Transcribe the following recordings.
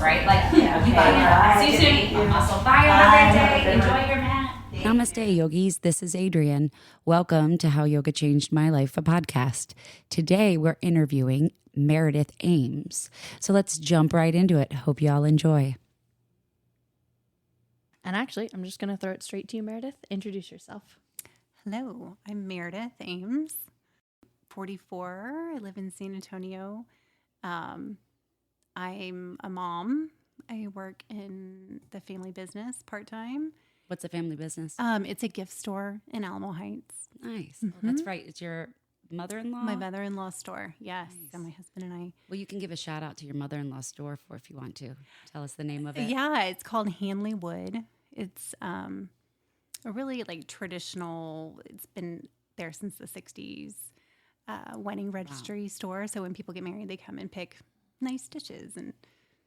right? Like, you find a muscle fire every day, enjoy your mat. Namaste, yogis. This is Adrienne. Welcome to How Yoga Changed My Life, a podcast. Today, we're interviewing Meredith Ames. So let's jump right into it. Hope you all enjoy. And actually, I'm just going to throw it straight to you, Meredith. Introduce yourself. Hello, I'm Meredith Ames, 44. I live in San Antonio. I'm a mom. I work in the family business part-time. What's a family business? It's a gift store in Alamo Heights. Nice. Oh, that's right. It's your mother-in-law? My mother-in-law store, yes. Nice. So my husband and I. Well, you can give a shout out to your mother-in-law store if you want to. Tell us the name of it. Yeah, it's called Hanley Wood. It's a really traditional, it's been there since the 60s, wedding registry store. So when people get married, they come and pick nice dishes and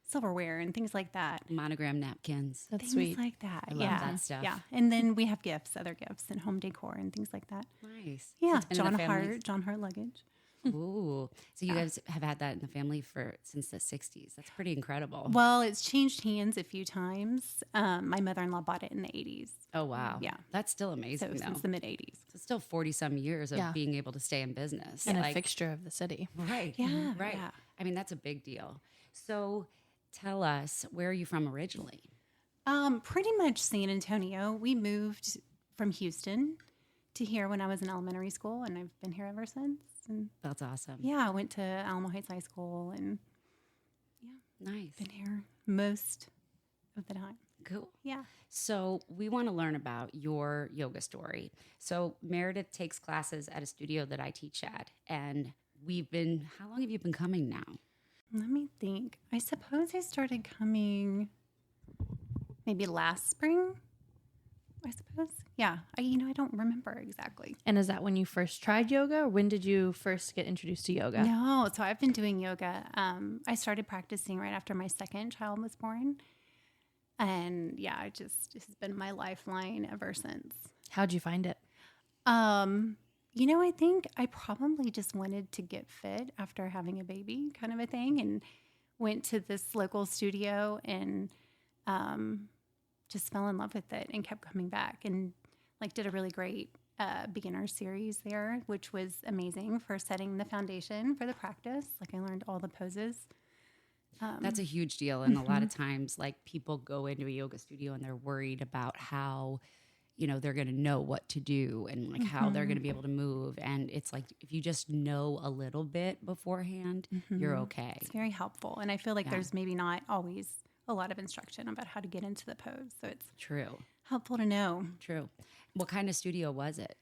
silverware and things like that. Monogram napkins. That's Things sweet. like that. I love that stuff. Yeah. And then we have other gifts and home decor and things like that. Nice. Yeah. It's been in the family. John Hart luggage. Ooh. So you guys have had that in the family since the 60s. That's pretty incredible. Well, it's changed hands a few times. My mother-in-law bought it in the 80s. Oh, wow. Yeah. That's still amazing, So though. since the mid 80s. It's still 40-some years of Yeah. being able to stay in business. And a fixture of the city. Right. Yeah. Right. Yeah. I mean, that's a big deal. So tell us, where are you from originally? Pretty much San Antonio. We moved from Houston to here when I was in elementary school, and I've been here ever since. And That's awesome. yeah, I went to Alamo Heights High School, and Nice. been here most of the time. Cool. Yeah. So we want to learn about your yoga story. So Meredith takes classes at a studio that I teach at, and how long have you been coming now? Let me think. I suppose I started coming maybe last spring, I suppose. Yeah. I don't remember exactly. And is that when you first tried yoga? Or when did you first get introduced to yoga? No. So I've been doing yoga. I started practicing right after my second child was born. And yeah, it's been my lifeline ever since. How'd you find it? I think I probably just wanted to get fit after having a baby, kind of a thing, and went to this local studio and just fell in love with it and kept coming back and did a really great beginner series there, which was amazing for setting the foundation for the practice. I learned all the poses. That's a huge deal. And a lot of times, people go into a yoga studio and they're worried about how, they're going to know what to do and how they're going to be able to move. And it's if you just know a little bit beforehand, you're okay. It's very helpful. And I feel there's maybe not always a lot of instruction about how to get into the pose. So it's True. helpful to know. True. What kind of studio was it?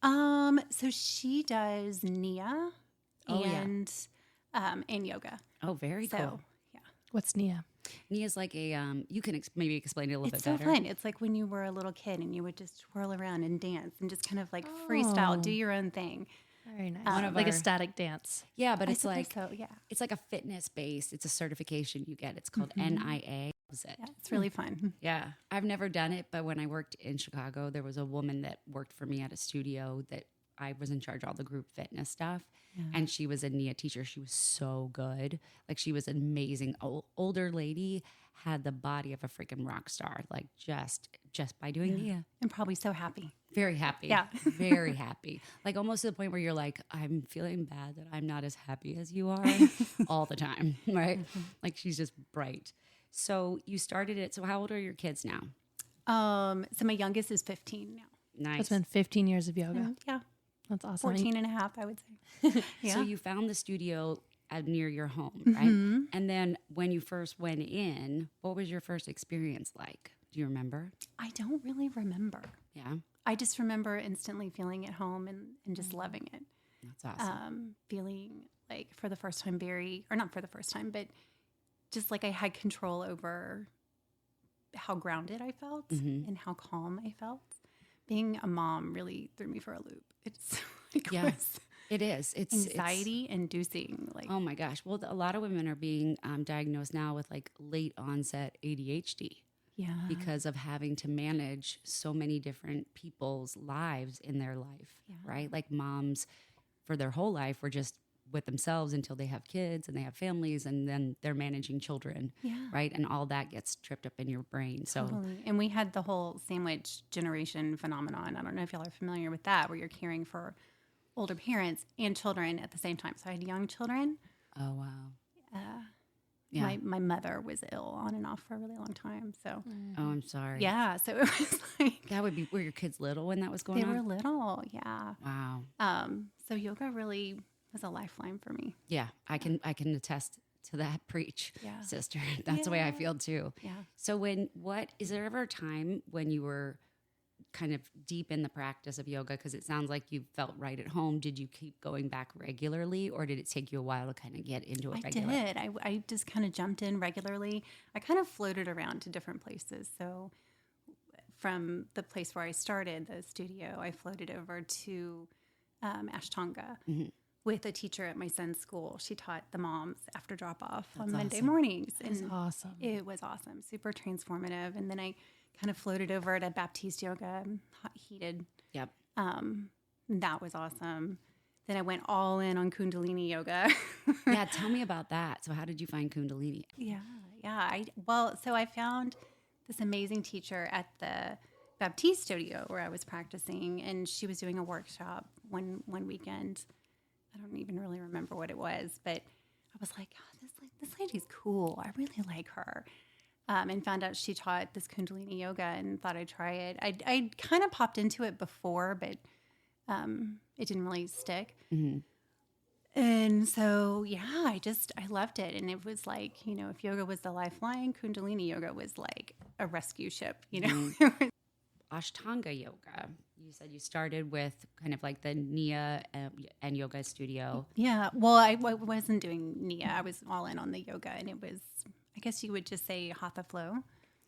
So she does Nia and yoga. Oh, very cool. So yeah. What's Nia? Nia's like you can maybe explain it a little It's bit so better. fun. It's like when you were a little kid and you would just twirl around and dance and just kind of freestyle, do your own thing. Very nice. One of like our- a static dance. Yeah, but I it's suppose so, yeah. it's like a fitness base. It's a certification you get. It's called NIA. Loves it. Yeah, it's really fun. Yeah, I've never done it, but when I worked in Chicago, there was a woman that worked for me at a studio that I was in charge of all the group fitness stuff. And she was a Nia teacher. She was so good. She was amazing. Older lady, had the body of a freaking rock star. Just by doing Nia. And probably so happy. Very happy. Yeah. Very happy. Almost to the point where you're I'm feeling bad that I'm not as happy as you are all the time, right? She's just bright. So you started it. So how old are your kids now? So my youngest is 15 now. Nice. It's been 15 years of yoga. Yeah. That's awesome. 14 and a half, I would say. Yeah. So you found the studio near your home, right? And then when you first went in, what was your first experience like? Do you remember? I don't really remember. Yeah. I just remember instantly feeling at home and just loving it. That's awesome. Feeling for the first time or not for the first time, but just I had control over how grounded I felt and how calm I felt. Being a mom really threw me for a loop. It's it is. It's anxiety inducing. Oh my gosh. Well, a lot of women are being diagnosed now with late onset ADHD. Yeah. Because of having to manage so many different people's lives in their life, right? Moms for their whole life were just with themselves until they have kids and they have families, and then they're managing children, right? And all that gets tripped up in your brain. So, Totally. And we had the whole sandwich generation phenomenon. I don't know if y'all are familiar with that, where you're caring for older parents and children at the same time. So I had young children. oh wow, My mother was ill on and off for a really long time. So oh, I'm sorry. yeah, so it was like That would be, were your kids little when that was going they on? were little. Yeah. Wow. So yoga really was a lifeline for me. Yeah, I can attest to that. Preach, Yeah. sister. That's the way I feel too. Yeah. So is there ever a time when you were kind of deep in the practice of yoga? Because it sounds like you felt right at home. Did you keep going back regularly, or did it take you a while to kind of get into it I regularly? did. I just kind of jumped in regularly. I kind of floated around to different places. So from the place where I started, the studio, I floated over to Ashtanga with a teacher at my son's school. She taught the moms after drop off on Monday awesome. mornings. That's And awesome. it was awesome, super transformative. And then I kind of floated over to Baptiste yoga, hot heated. Yep. That was awesome. Then I went all in on Kundalini yoga. Yeah, tell me about that. So how did you find Kundalini? Yeah. So I found this amazing teacher at the Baptiste studio where I was practicing, and she was doing a workshop one weekend. I don't even really remember what it was, but I was like, oh, this lady's cool. I really like her. And found out she taught this Kundalini yoga and thought I'd try it. I kind of popped into it before, but it didn't really stick. Mm-hmm. And so, yeah, I loved it. And it was like, if yoga was the lifeline, Kundalini yoga was like a rescue ship, Ashtanga yoga. You said you started with kind of like the Nia and yoga studio. Yeah. Well, I wasn't doing Nia. I was all in on the yoga. And it was, I guess you would just say Hatha flow,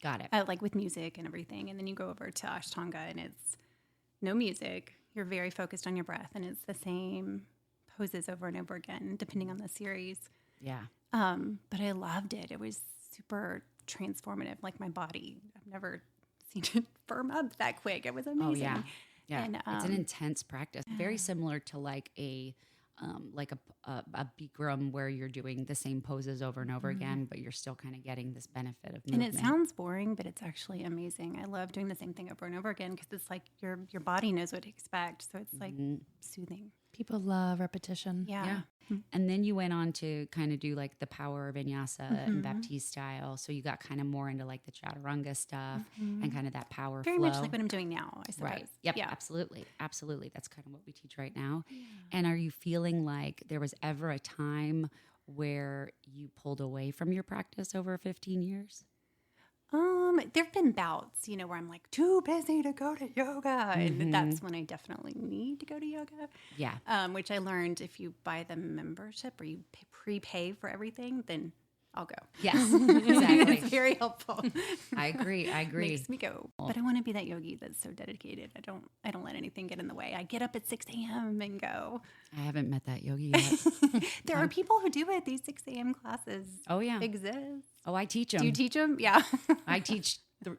Got it. like with music and everything. And then you go over to Ashtanga and it's no music. You're very focused on your breath. And it's the same poses over and over again, depending on the series. Yeah. But I loved it. It was super transformative. Like my body, I've never seen it firm up that quick. It was amazing. Oh yeah. Yeah. And, it's an intense practice. Very similar to like a Bikram where you're doing the same poses over and over again, but you're still kind of getting this benefit of movement. And it sounds boring, but it's actually amazing. I love doing the same thing over and over again because it's like your body knows what to expect. So it's like soothing. People love repetition. Yeah. And then you went on to kind of do like the power vinyasa and Baptiste style. So you got kind of more into like the chaturanga stuff and kind of that power Very flow. much like what I'm doing now, I suppose. Right. Yep. Yeah. Absolutely. Absolutely. That's kind of what we teach right now. Yeah. And are you feeling like there was ever a time where you pulled away from your practice over 15 years? There've been bouts, where I'm like too busy to go to yoga, and that's when I definitely need to go to yoga. Yeah. Which I learned if you buy the membership or you prepay for everything, then I'll go. Yes, exactly. It's very helpful. I agree. Makes me go. But I want to be that yogi that's so dedicated. I don't let anything get in the way. I get up at 6 a.m. and go. I haven't met that yogi yet. There are people who do it. These 6 a.m. classes exist. Oh, I teach them. Do you teach them? Yeah. I teach 3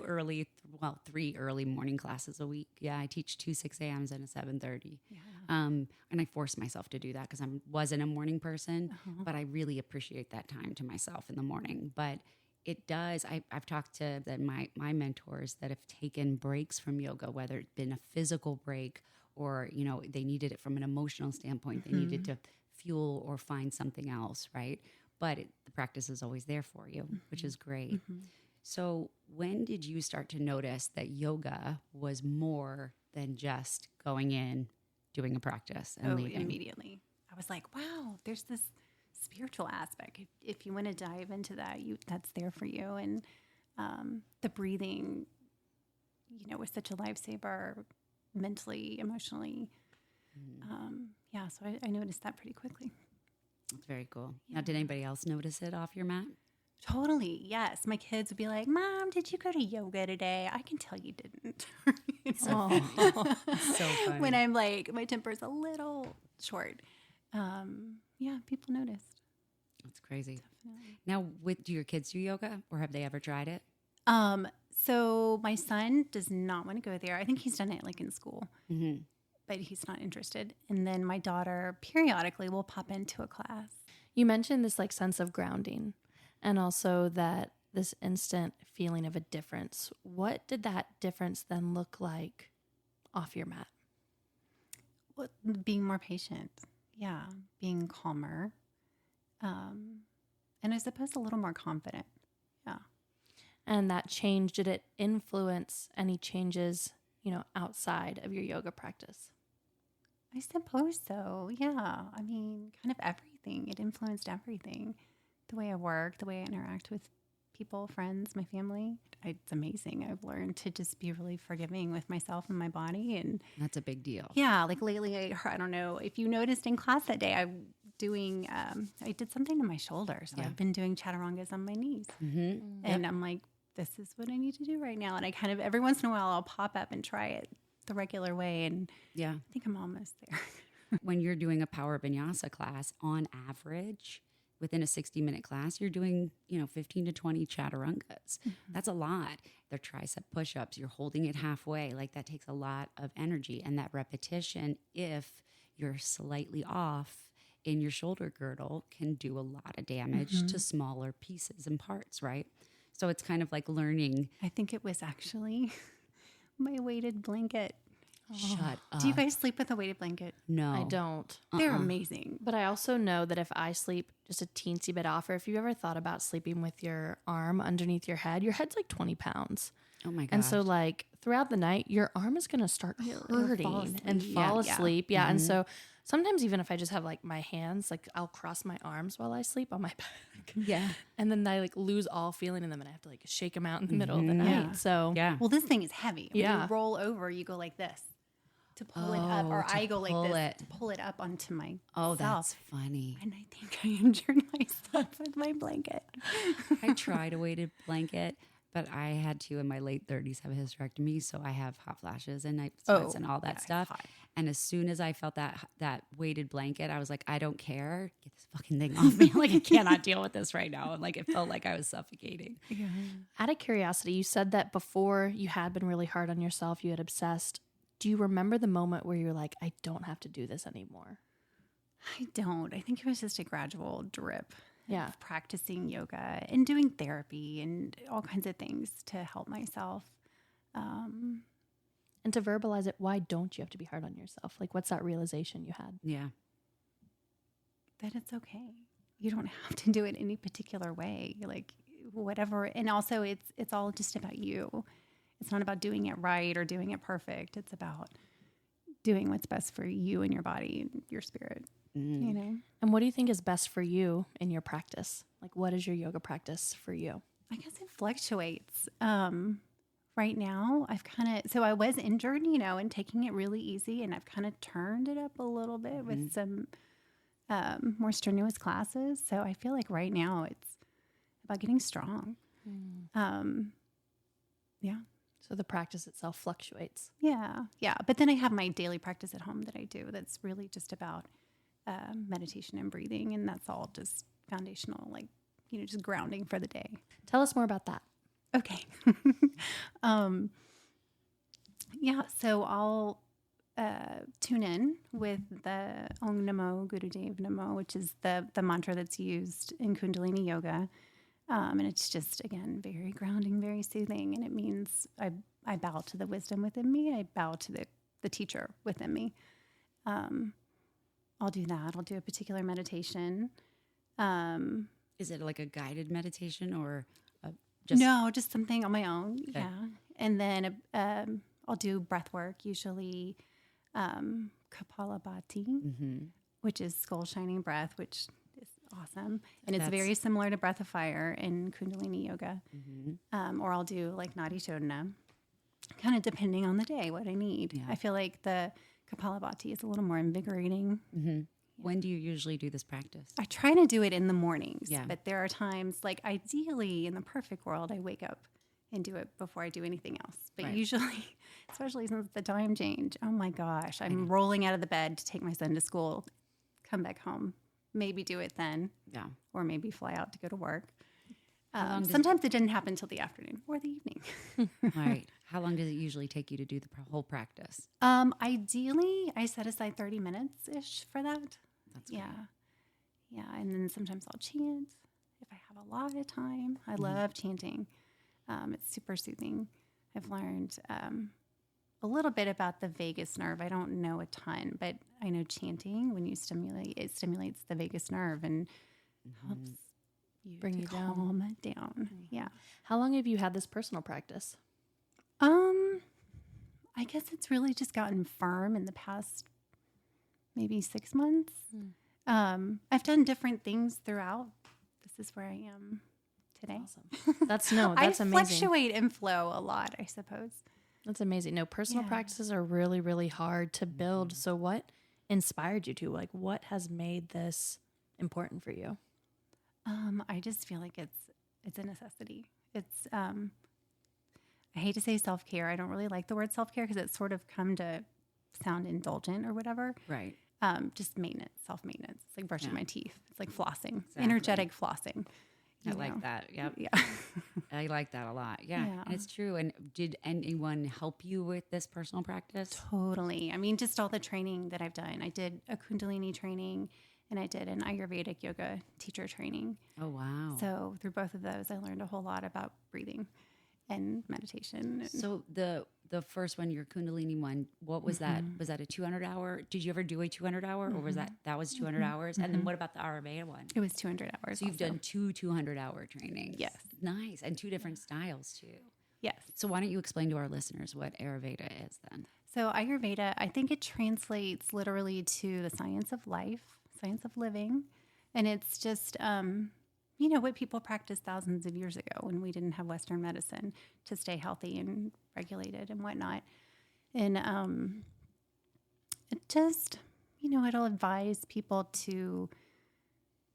early morning classes a week. Yeah, I teach 2 6 a.m.s and a 7:30. Yeah. And I force myself to do that because I wasn't a morning person, but I really appreciate that time to myself in the morning. But it does. I've talked to my mentors that have taken breaks from yoga, whether it's been a physical break or they needed it from an emotional standpoint. They needed to fuel or find something else, right? But the practice is always there for you, which is great. So when did you start to notice that yoga was more than just going in, doing a practice and leaving? Immediately. I was like, wow, there's this spiritual aspect. If you want to dive into that, that's there for you. And the breathing, was such a lifesaver mentally, emotionally. So I noticed that pretty quickly. That's very cool. Now, did anybody else notice it off your mat? Totally, yes. My kids would be like, Mom, did you go to yoga today? I can tell you didn't. So funny. When I'm like, my temper's a little short. People noticed. That's crazy. Definitely. Now, do your kids do yoga or have they ever tried it? So my son does not want to go there. I think he's done it like in school. but he's not interested. And then my daughter periodically will pop into a class. You mentioned this like sense of grounding and also that this instant feeling of a difference. What did that difference then look like off your mat? Well, being more patient. Yeah. Being calmer. And I suppose a little more confident. Yeah. And that change, did it influence any changes, outside of your yoga practice? I suppose so. Yeah. I mean, kind of everything. It influenced everything. The way I work, the way I interact with people, friends, my family. It's amazing. I've learned to just be really forgiving with myself and my body. And That's a big deal. yeah, like lately, I don't know if you noticed in class that day, I did something to my shoulder. So I've been doing chaturangas on my knees. Mm-hmm. And I'm like, this is what I need to do right now. And I kind of, every once in a while, I'll pop up and try it the regular way. And Yeah. I think I'm almost there. When you're doing a power vinyasa class, on average, within a 60-minute class, you're doing, 15 to 20 chaturangas. Mm-hmm. That's a lot. They're tricep push-ups. You're holding it halfway. Like that takes a lot of energy. And that repetition, if you're slightly off in your shoulder girdle, can do a lot of damage to smaller pieces and parts, right? So it's kind of like learning. I think it was actually my weighted blanket. Shut up. Do you guys sleep with a weighted blanket? No. I don't. They're amazing. But I also know that if I sleep just a teensy bit off, or if you've ever thought about sleeping with your arm underneath your head's like 20 pounds. Oh my gosh. And so like throughout the night, your arm is going to start hurting and fall asleep. Yeah. And so sometimes even if I just have like my hands, like I'll cross my arms while I sleep on my back. Yeah. And then I like lose all feeling in them and I have to like shake them out in the middle of the night. Yeah. So Yeah. Well, this thing is heavy. When Yeah. you roll over, you go like this to pull it up, or to I go like pull this it. to pull it up onto my Oh, self. that's funny. And I think I injured myself with my blanket. I tried a weighted blanket, but I had to in my late 30s have a hysterectomy, so I have hot flashes and night sweats and all that stuff. hot. And as soon as I felt that weighted blanket, I was like, I don't care. Get this fucking thing off me. Like I cannot deal with this right now. And like it felt like I was suffocating. out of curiosity, you said that before you had been really hard on yourself, you had obsessed. Do you remember the moment where you're like, I don't have to do this anymore? I don't. I think it was just a gradual drip. Yeah. Of practicing yoga and doing therapy and all kinds of things to help myself. And to verbalize it, why don't you have to be hard on yourself? Like, what's that realization you had? Yeah. That it's okay. You don't have to do it any particular way, like whatever. And also it's all just about you. It's not about doing it right or doing it perfect. It's about doing what's best for you and your body and your spirit, you know? And what do you think is best for you in your practice? Like, what is your yoga practice for you? I guess it fluctuates. Right now, so I was injured, and taking it really easy, and I've kind of turned it up a little bit with some more strenuous classes. So I feel like right now it's about getting strong. Yeah. So the practice itself fluctuates. Yeah. Yeah. But then I have my daily practice at home that I do that's really just about meditation and breathing. And that's all just foundational, like, just grounding for the day. Tell us more about that. Okay. Yeah. So I'll tune in with the Om Namo Gurudev Namo, which is the mantra that's used in Kundalini Yoga. And it's just, again, very grounding, very soothing. And it means I bow to the wisdom within me. I bow to the teacher within me. I'll do that. I'll do a particular meditation. Is it like a guided meditation or No, just something on my own. Okay. Yeah. And then I'll do breath work, usually Kapalabhati, which is skull shining breath, which is awesome. And it's very similar to breath of fire in Kundalini Yoga. Or I'll do like Nadi Shodhana, kind of depending on the day, what I need. Yeah. I feel like the Kapalabhati is a little more invigorating. When do you usually do this practice? I try to do it in the mornings, but there are times, like ideally in the perfect world, I wake up and do it before I do anything else. But usually, especially since the time change, oh my gosh, I'm rolling out of the bed to take my son to school, come back home, maybe do it then, or maybe fly out to go to work. Sometimes it didn't happen until the afternoon or the evening. All right. How long does it usually take you to do the whole practice? Ideally, I set aside 30 minutes ish for that. That's Yeah. Yeah. And then sometimes I'll chant if I have a lot of time. I love chanting. It's super soothing. I've learned a little bit about the vagus nerve. I don't know a ton, but I know chanting, when you stimulate, it stimulates the vagus nerve and helps you Bring to you down. calm it down. Yeah. How long have you had this personal practice? I guess it's really just gotten firm in the past maybe 6 months. I've done different things throughout. This is where I am today. Awesome. That's amazing. I fluctuate in flow a lot, I suppose. That's amazing. No, personal practices are really, really hard to build. So what inspired you to? Like, what has made this important for you? I just feel like it's a necessity. It's I hate to say self-care. I don't really like the word self-care because it's sort of come to sound indulgent or whatever. Right. Just maintenance, self-maintenance. It's like brushing my teeth. It's like flossing, Exactly. energetic flossing. I like that. Yep. Yeah. I like that a lot. Yeah. Yeah. And it's true. And did anyone help you with this personal practice? Totally. I mean, just all the training that I've done. I did a Kundalini training and I did an Ayurvedic yoga teacher training. Oh, wow. So through both of those, I learned a whole lot about breathing and meditation. So the first one, your Kundalini one, what was that? Was that a 200 hour? Did you ever do a 200 hour or was that was 200 hours? And then what about the Ayurveda one? It was 200 hours. So you've also. done 200 hour trainings. Yes. Nice. And 2 different styles too. Yes. So why don't you explain to our listeners what Ayurveda is then? So Ayurveda, I think it translates literally to the science of life, science of living. And it's just, what people practiced thousands of years ago when we didn't have Western medicine to stay healthy and regulated and whatnot. And it just, it'll advise people to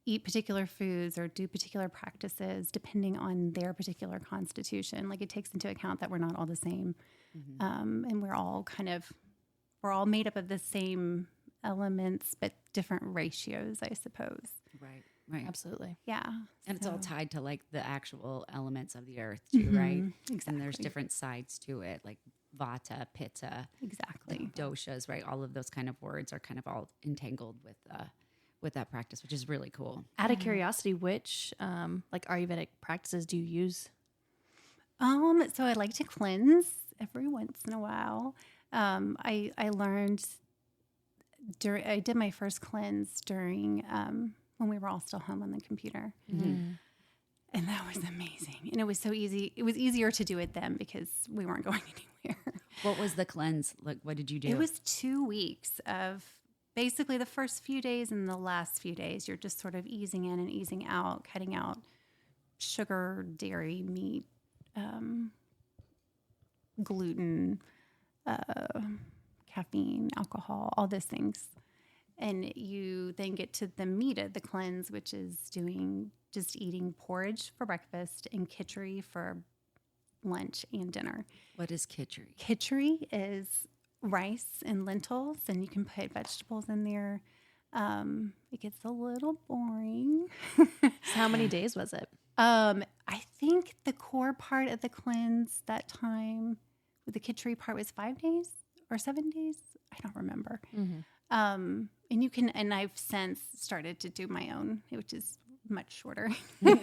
eat particular foods or do particular practices depending on their particular constitution. Like it takes into account that we're not all the same. And we're all made up of the same elements, but different ratios, I suppose. Right. Right. Absolutely. Yeah. And it's all tied to like the actual elements of the earth too, right? Exactly. And there's different sides to it, like vata, pitta, Exactly. doshas, right? All of those kind of words are kind of all entangled with that practice, which is really cool. Out of curiosity, which Ayurvedic practices do you use? So I like to cleanse every once in a while. I learned I did my first cleanse during when we were all still home on the computer. And that was amazing. And it was so easy. It was easier to do it then because we weren't going anywhere. What was the cleanse? Like, what did you do? It was 2 weeks of basically the first few days and the last few days. You're just sort of easing in and easing out, cutting out sugar, dairy, meat, gluten, caffeine, alcohol, all those things. And you then get to the meat of the cleanse, which is just eating porridge for breakfast and khichdi for lunch and dinner. What is khichdi? Khichdi is rice and lentils, and you can put vegetables in there. It gets a little boring. So how many days was it? I think the core part of the cleanse that time, the khichdi part was 5 days or 7 days. I don't remember. And I've since started to do my own, which is much shorter. but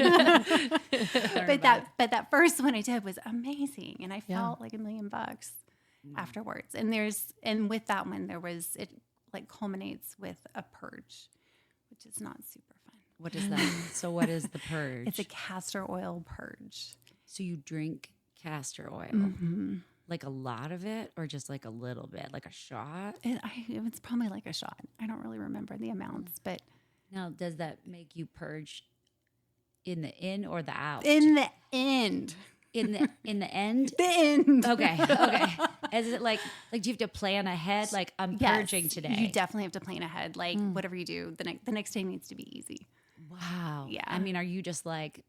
that first one I did was amazing, and I felt like $1 million afterwards. And with that one, it like culminates with a purge, which is not super fun. What is that? So what is the purge? It's a castor oil purge. So you drink castor oil. Like a lot of it or just like a little bit, like a shot? It's probably like a shot. I don't really remember the amounts, but... Now, does that make you purge in the in or the out? In the end. In the end? The end. Okay. Is it like do you have to plan ahead? Like I'm purging today. You definitely have to plan ahead. Like whatever you do, the next day needs to be easy. Wow. Yeah. I mean, are you just like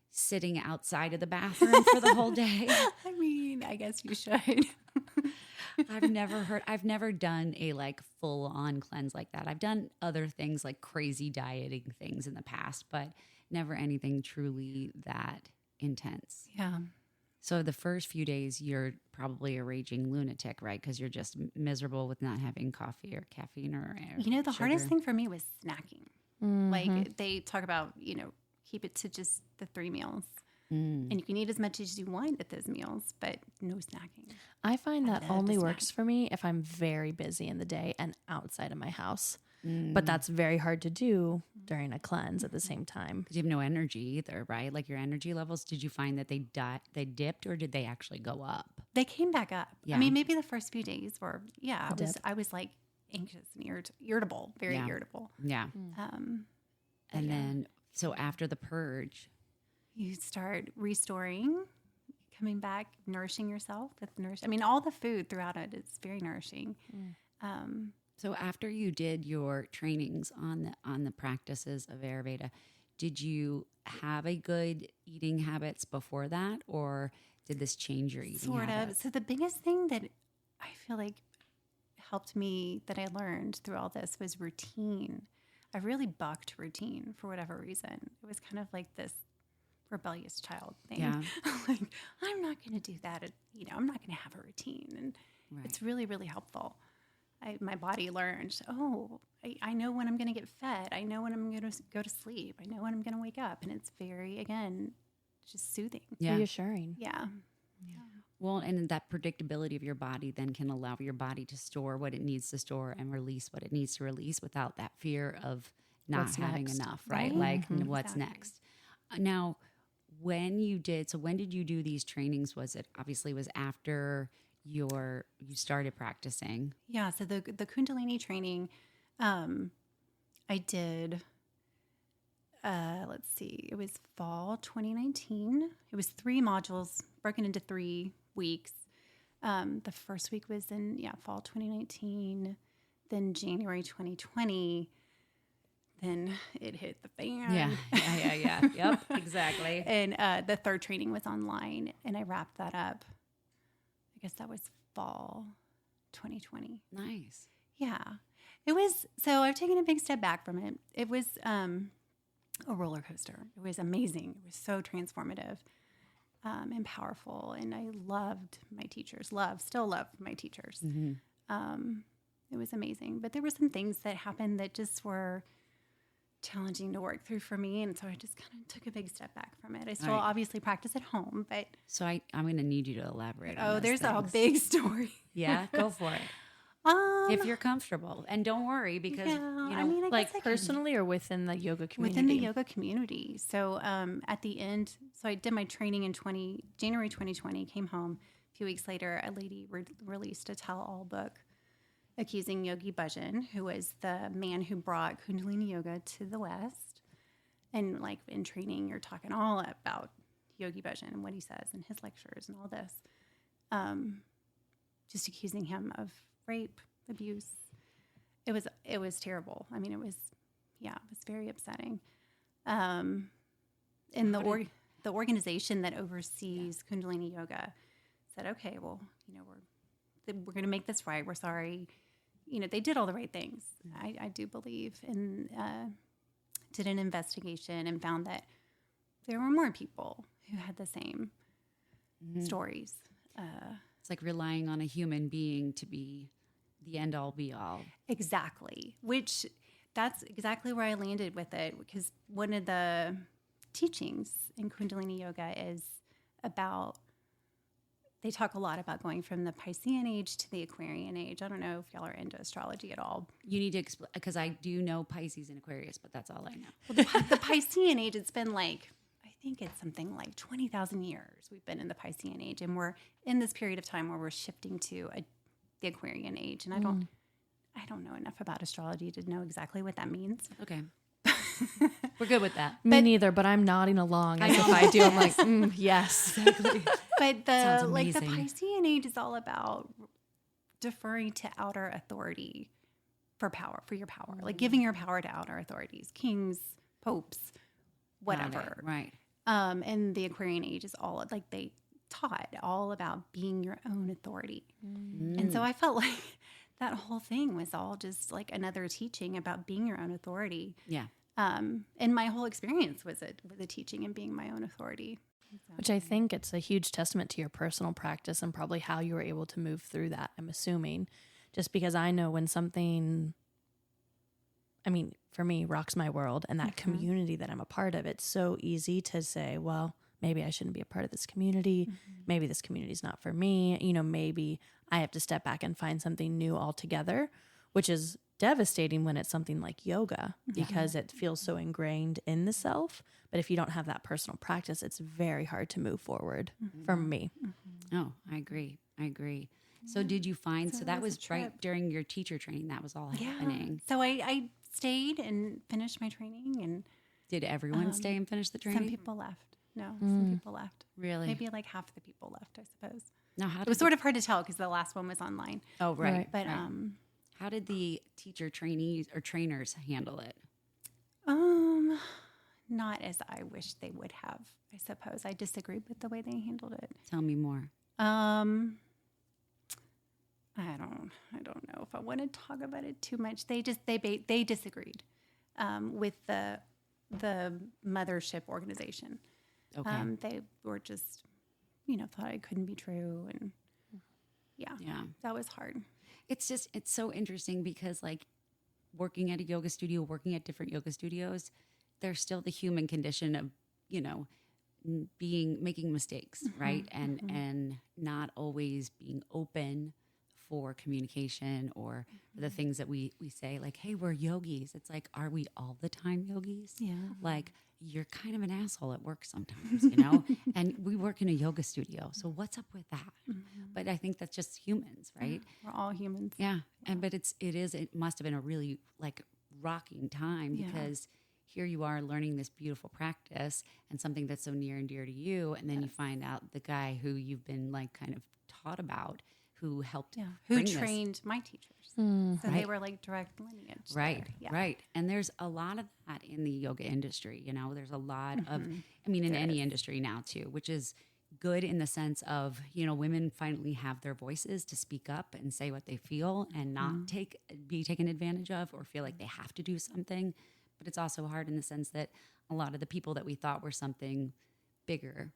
sitting outside of the bathroom for the whole day? I mean, I guess you should. I've never done a like full on cleanse like that. I've done other things like crazy dieting things in the past, but never anything truly that intense. Yeah. So the first few days, you're probably a raging lunatic, right? Because you're just miserable with not having coffee or caffeine or The hardest sugar. thing for me was snacking. Mm-hmm. Like they talk about, keep it to just the 3 meals. And you can eat as much as you want at those meals, but no snacking. I find that love only to works snack. for me if I'm very busy in the day and outside of my house. But that's very hard to do during a cleanse at the same time. Because you have no energy either, right? Like your energy levels, did you find that they dipped or did they actually go up? They came back up. Yeah. I mean, maybe the first few days were, dip. I was like anxious and irritable, very Yeah. irritable. Yeah. Um, And yeah. then, so after the purge, you start restoring, coming back, nourishing yourself with I mean, all the food throughout it is very nourishing. so after you did your trainings on the practices of Ayurveda, did you have a good eating habits before that, or did this change your eating Sort of. habits? So the biggest thing that I feel like helped me that I learned through all this was routine. I really bucked routine for whatever reason. It was kind of like this rebellious child thing. Yeah. Like, I'm not going to do that. I'm not going to have a routine. And Right. it's really, really helpful. My body learned, I know when I'm going to get fed. I know when I'm going to go to sleep. I know when I'm going to wake up. And it's very, again, just soothing. Yeah. Reassuring. Yeah. Well, and that predictability of your body then can allow your body to store what it needs to store and release what it needs to release without that fear of not What's having next? enough, right? Right. Like, what's Exactly. next? Now, when did you do these trainings? Was it obviously was after you started practicing? Yeah, so the Kundalini training, I did. Let's see, it was fall 2019. It was 3 modules broken into 3 weeks. The first week was in fall 2019, then January 2020. Then it hit the fan. Yeah. Yep, exactly. And the third training was online, and I wrapped that up. I guess that was fall 2020. Nice. Yeah. It was, so I've taken a big step back from it. It was a roller coaster. It was amazing. It was so transformative and powerful. And I loved my teachers, still love my teachers. It was amazing. But there were some things that happened that just were challenging to work through for me. And so I just kind of took a big step back from it. I still Right. obviously practice at home, but So I'm going to need you to elaborate on those there's a things. big story. Yeah, go for it. If you're comfortable. And don't worry because, yeah, I I mean, I Like guess I can- personally or within the yoga community? within the yoga community. So at the end, so I did my training in January 2020, came home. A few weeks later, a lady released a tell-all book accusing Yogi Bhajan, who was the man who brought Kundalini Yoga to the West. And like in training, you're talking all about Yogi Bhajan and what he says in his lectures and all this. Just accusing him of rape, abuse. It was terrible. I mean, it was very upsetting. And the organization that oversees Kundalini Yoga said, okay, well, we're going to make this right. We're sorry. They did all the right things. I do believe, and did an investigation and found that there were more people who had the same stories. it's like relying on a human being to be the end all be all. Exactly, which that's exactly where I landed with it, because one of the teachings in Kundalini Yoga is about, they talk a lot about going from the Piscean age to the Aquarian age. I don't know if y'all are into astrology at all. You need to explain, because I do know Pisces and Aquarius, but that's all I know. Well, the Piscean age, it's been like, I think it's something like 20,000 years we've been in the Piscean age, and we're in this period of time where we're shifting to the Aquarian age. And I don't know enough about astrology to know exactly what that means. Okay. We're good with that. Me neither, but I'm nodding along as if I do. I'm like, yes. But Sounds the amazing. Piscean age is all about deferring to outer authority for your power, like giving your power to outer authorities, kings, popes, whatever. Right. And the Aquarian age is all like they taught all about being your own authority. And so I felt like that whole thing was all just like another teaching about being your own authority. Yeah. And my whole experience was a teaching and being my own authority. Which I think it's a huge testament to your personal practice and probably how you were able to move through that, I'm assuming. Just because I know when something, I mean, for me, rocks my world and that community that I'm a part of, it's so easy to say, well, maybe I shouldn't be a part of this community. Maybe this community is not for me. You know, maybe I have to step back and find something new altogether, which is devastating when it's something like yoga because it feels so ingrained in the self. But if you don't have that personal practice, it's very hard to move forward for me. Oh, I agree. So did you find, so that was right during your teacher training, that was all happening. So I stayed and finished my training, and Did everyone stay and finish the training? some people left. No, some people left. Really? Maybe like half the people left, I suppose. Now, how It did was sort of hard to tell because the last one was online. Oh, right. Right. But How did the teacher trainees or trainers handle it? not as I wish they would have, I suppose. I disagreed with the way they handled it. Tell me more. I don't know if I want to talk about it too much. They disagreed with the mothership organization. Okay. They were just, thought it couldn't be true, and yeah, that was hard. It's so interesting because like working at a yoga studio, working at different yoga studios, there's still the human condition of, making mistakes, right? And not always being open for communication or the things that we say like, hey, we're yogis. It's like, are we all the time yogis? Yeah. Like, you're kind of an asshole at work sometimes, and we work in a yoga studio. So what's up with that? But I think that's just humans, right? We're all humans. Yeah. But it must have been a really like rocking time because here you are learning this beautiful practice and something that's so near and dear to you. And then you find out the guy who you've been like kind of taught about who helped, who trained my teachers. So they Right. were like direct lineage. Right, there. Yeah. right. And there's a lot of that in the yoga industry. There's a lot of, in any industry now too, which is good in the sense of, women finally have their voices to speak up and say what they feel and not be taken advantage of or feel like they have to do something. But it's also hard in the sense that a lot of the people that we thought were something bigger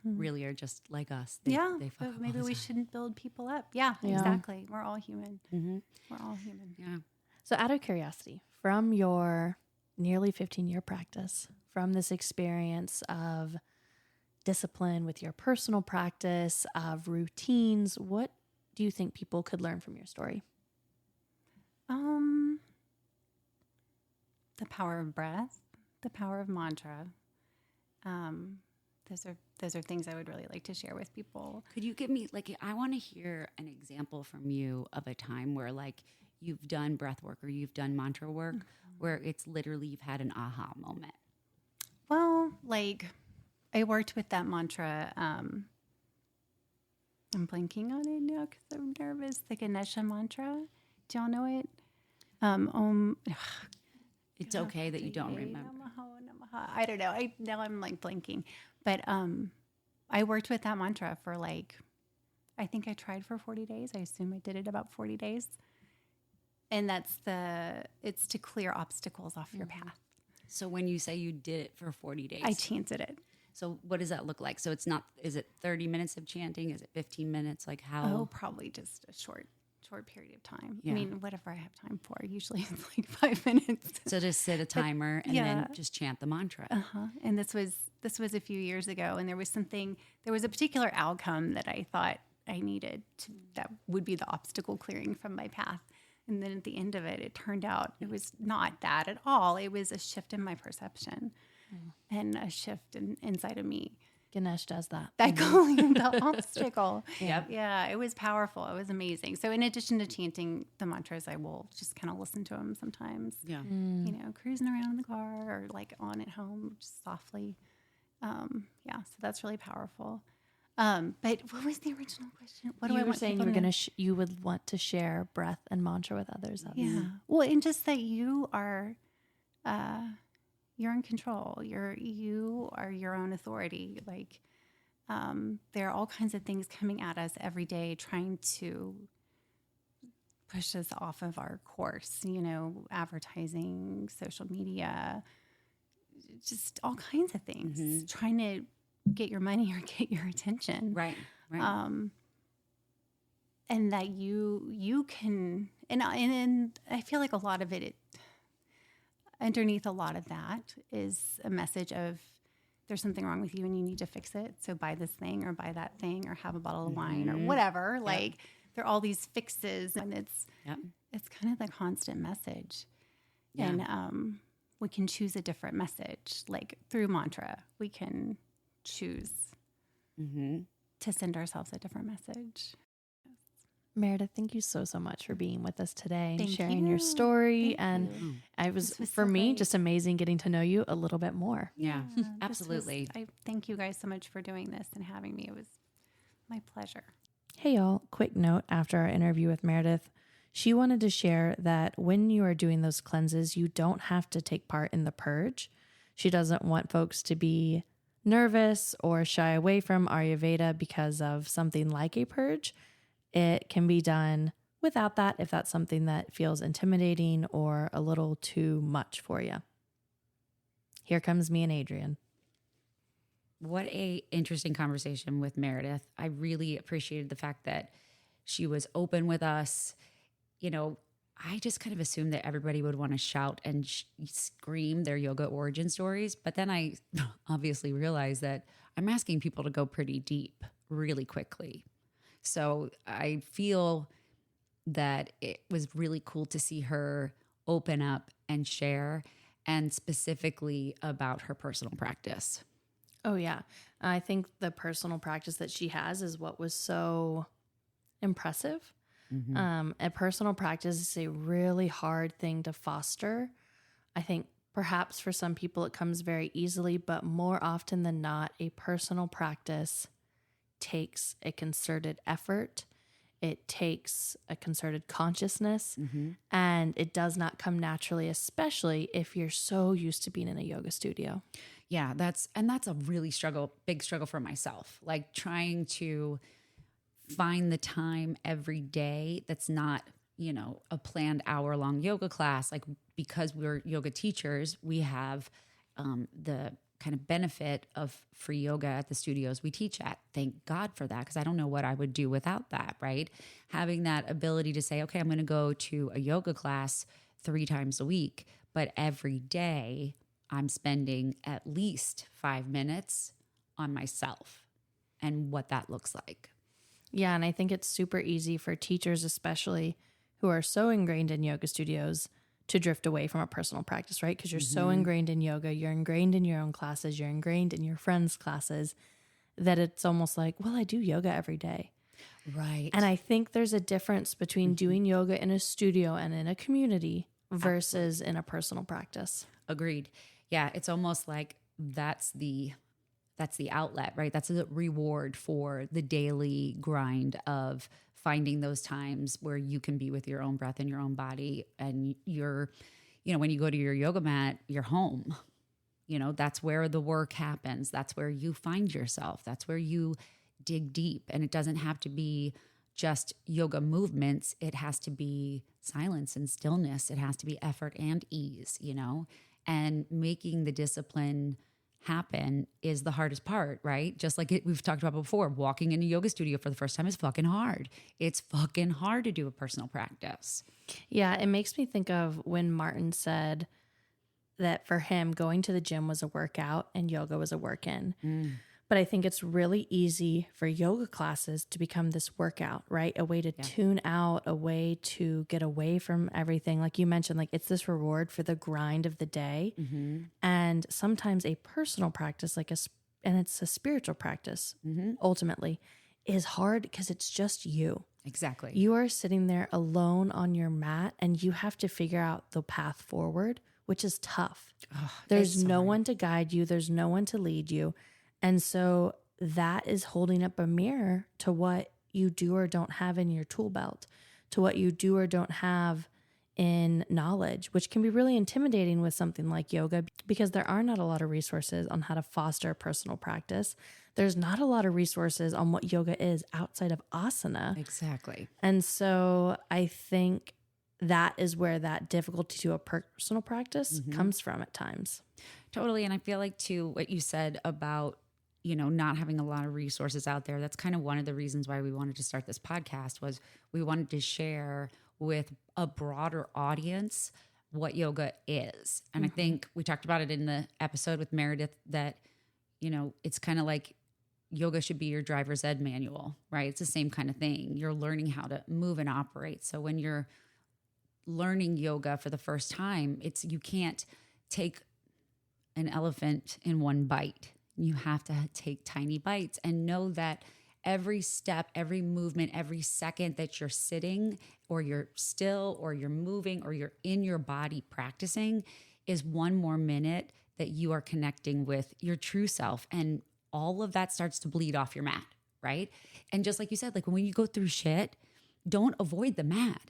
really are just like us. They fuck but up maybe all the we time. shouldn't build people up. Yeah, exactly. We're all human. We're all human. Yeah. So out of curiosity, from your nearly 15-year practice, from this experience of discipline with your personal practice, of routines, what do you think people could learn from your story? The power of breath, the power of mantra. Those are things I would really like to share with people. Could you give me I want to hear an example from you of a time where like you've done breath work or you've done mantra work where it's literally you've had an aha moment? Well, like I worked with that mantra. I'm blanking on it now because I'm nervous. The Ganesha mantra. Do y'all know it? It's okay that you don't remember. Namaha. I don't know. Now I'm like blanking. But I worked with that mantra for I think I tried for 40 days. I assume I did it about 40 days. And it's to clear obstacles off your path. So when you say you did it for 40 days. I chanted it. So what does that look like? So is it 30 minutes of chanting? Is it 15 minutes? Like how? Oh, probably just a short period of time. Yeah. I mean, whatever I have time for. Usually it's like 5 minutes. So just set a timer and then just chant the mantra. And this was a few years ago, and there was a particular outcome that I thought I needed that would be the obstacle clearing from my path. And then at the end of it, it turned out it was not that at all. It was a shift in my perception and a shift inside of me. Ganesh does that. That cleared the obstacle. Yep. Yeah, it was powerful. It was amazing. So in addition to chanting the mantras, I will just kind of listen to them sometimes. Yeah. Cruising around in the car or like on at home, just softly. So that's really powerful. But what was the original question? What do I want saying people you were to know? you would want to share breath and mantra with others. Yeah. Well, and just that you are, you're in control. You are your own authority. Like, there are all kinds of things coming at us every day, trying to push us off of our course. Advertising, social media, just all kinds of things, trying to get your money or get your attention. Right. Right. And that you can, and I feel like a lot of it, underneath a lot of that is a message of there's something wrong with you and you need to fix it. So buy this thing or buy that thing or have a bottle of wine or whatever. Yep. Like there are all these fixes, and it's kind of the constant message. Yeah. And we can choose a different message, like through mantra. We can choose to send ourselves a different message. Meredith, thank you so much for being with us today and Thank sharing you. your story. Thank and you. I was This for so me, great. just amazing getting to know you a little bit more. Yeah, this absolutely. I thank you guys so much for doing this and having me. It was my pleasure. Hey y'all, quick note after our interview with Meredith. She wanted to share that when you are doing those cleanses, you don't have to take part in the purge. She doesn't want folks to be nervous or shy away from Ayurveda because of something like a purge. It can be done without that if that's something that feels intimidating or a little too much for you. Here comes me and Adrienne. What a interesting conversation with Meredith. I really appreciated the fact that she was open with us. You know, I just kind of assumed that everybody would want to shout and scream their yoga origin stories. But then I obviously realized that I'm asking people to go pretty deep really quickly. So I feel that it was really cool to see her open up and share, and specifically about her personal practice. Oh, yeah. I think the personal practice that she has is what was so impressive. A personal practice is a really hard thing to foster. I think perhaps for some people it comes very easily, but more often than not, a personal practice takes a concerted effort. It takes a concerted consciousness, and it does not come naturally, especially if you're so used to being in a yoga studio. Yeah, that's a really big struggle for myself. Like trying to find the time every day that's not, a planned hour-long yoga class. Like, because we're yoga teachers, we have the kind of benefit of free yoga at the studios we teach at. Thank God for that, because I don't know what I would do without that, right? Having that ability to say, okay, I'm going to go to a yoga class 3 times a week, but every day I'm spending at least 5 minutes on myself and what that looks like. Yeah, and I think it's super easy for teachers, especially who are so ingrained in yoga studios, to drift away from a personal practice, right? Because you're so ingrained in yoga, you're ingrained in your own classes, you're ingrained in your friends' classes, that it's almost like, well, I do yoga every day. Right. And I think there's a difference between doing yoga in a studio and in a community versus in a personal practice. Agreed. Yeah, it's almost like that's the outlet, right? That's a reward for the daily grind of finding those times where you can be with your own breath and your own body. And you're, when you go to your yoga mat, you're home. That's where the work happens. That's where you find yourself. That's where you dig deep. And it doesn't have to be just yoga movements. It has to be silence and stillness. It has to be effort and ease, and making the discipline happen is the hardest part, right? Just like we've talked about before, walking in a yoga studio for the first time is fucking hard. It's fucking hard to do a personal practice. Yeah, it makes me think of when Martin said that for him, going to the gym was a workout and yoga was a work-in. But I think it's really easy for yoga classes to become this workout, right? A way to tune out, a way to get away from everything. Like you mentioned, like it's this reward for the grind of the day. And sometimes a personal practice, and it's a spiritual practice, ultimately, is hard because it's just you. Exactly. You are sitting there alone on your mat and you have to figure out the path forward, which is tough. There's no one to guide you. There's no one to lead you. And so that is holding up a mirror to what you do or don't have in your tool belt, to what you do or don't have in knowledge, which can be really intimidating with something like yoga because there are not a lot of resources on how to foster a personal practice. There's not a lot of resources on what yoga is outside of asana. Exactly. And so I think that is where that difficulty to a personal practice comes from at times. Totally. And I feel like too, what you said about not having a lot of resources out there. That's kind of one of the reasons why we wanted to start this podcast, was we wanted to share with a broader audience what yoga is. And I think we talked about it in the episode with Meredith that, it's kind of like yoga should be your driver's ed manual, right? It's the same kind of thing. You're learning how to move and operate. So when you're learning yoga for the first time, you can't take an elephant in one bite. You have to take tiny bites and know that every step, every movement, every second that you're sitting or you're still or you're moving or you're in your body practicing is one more minute that you are connecting with your true self. And all of that starts to bleed off your mat, right? And just like you said, like when you go through shit, don't avoid the mat.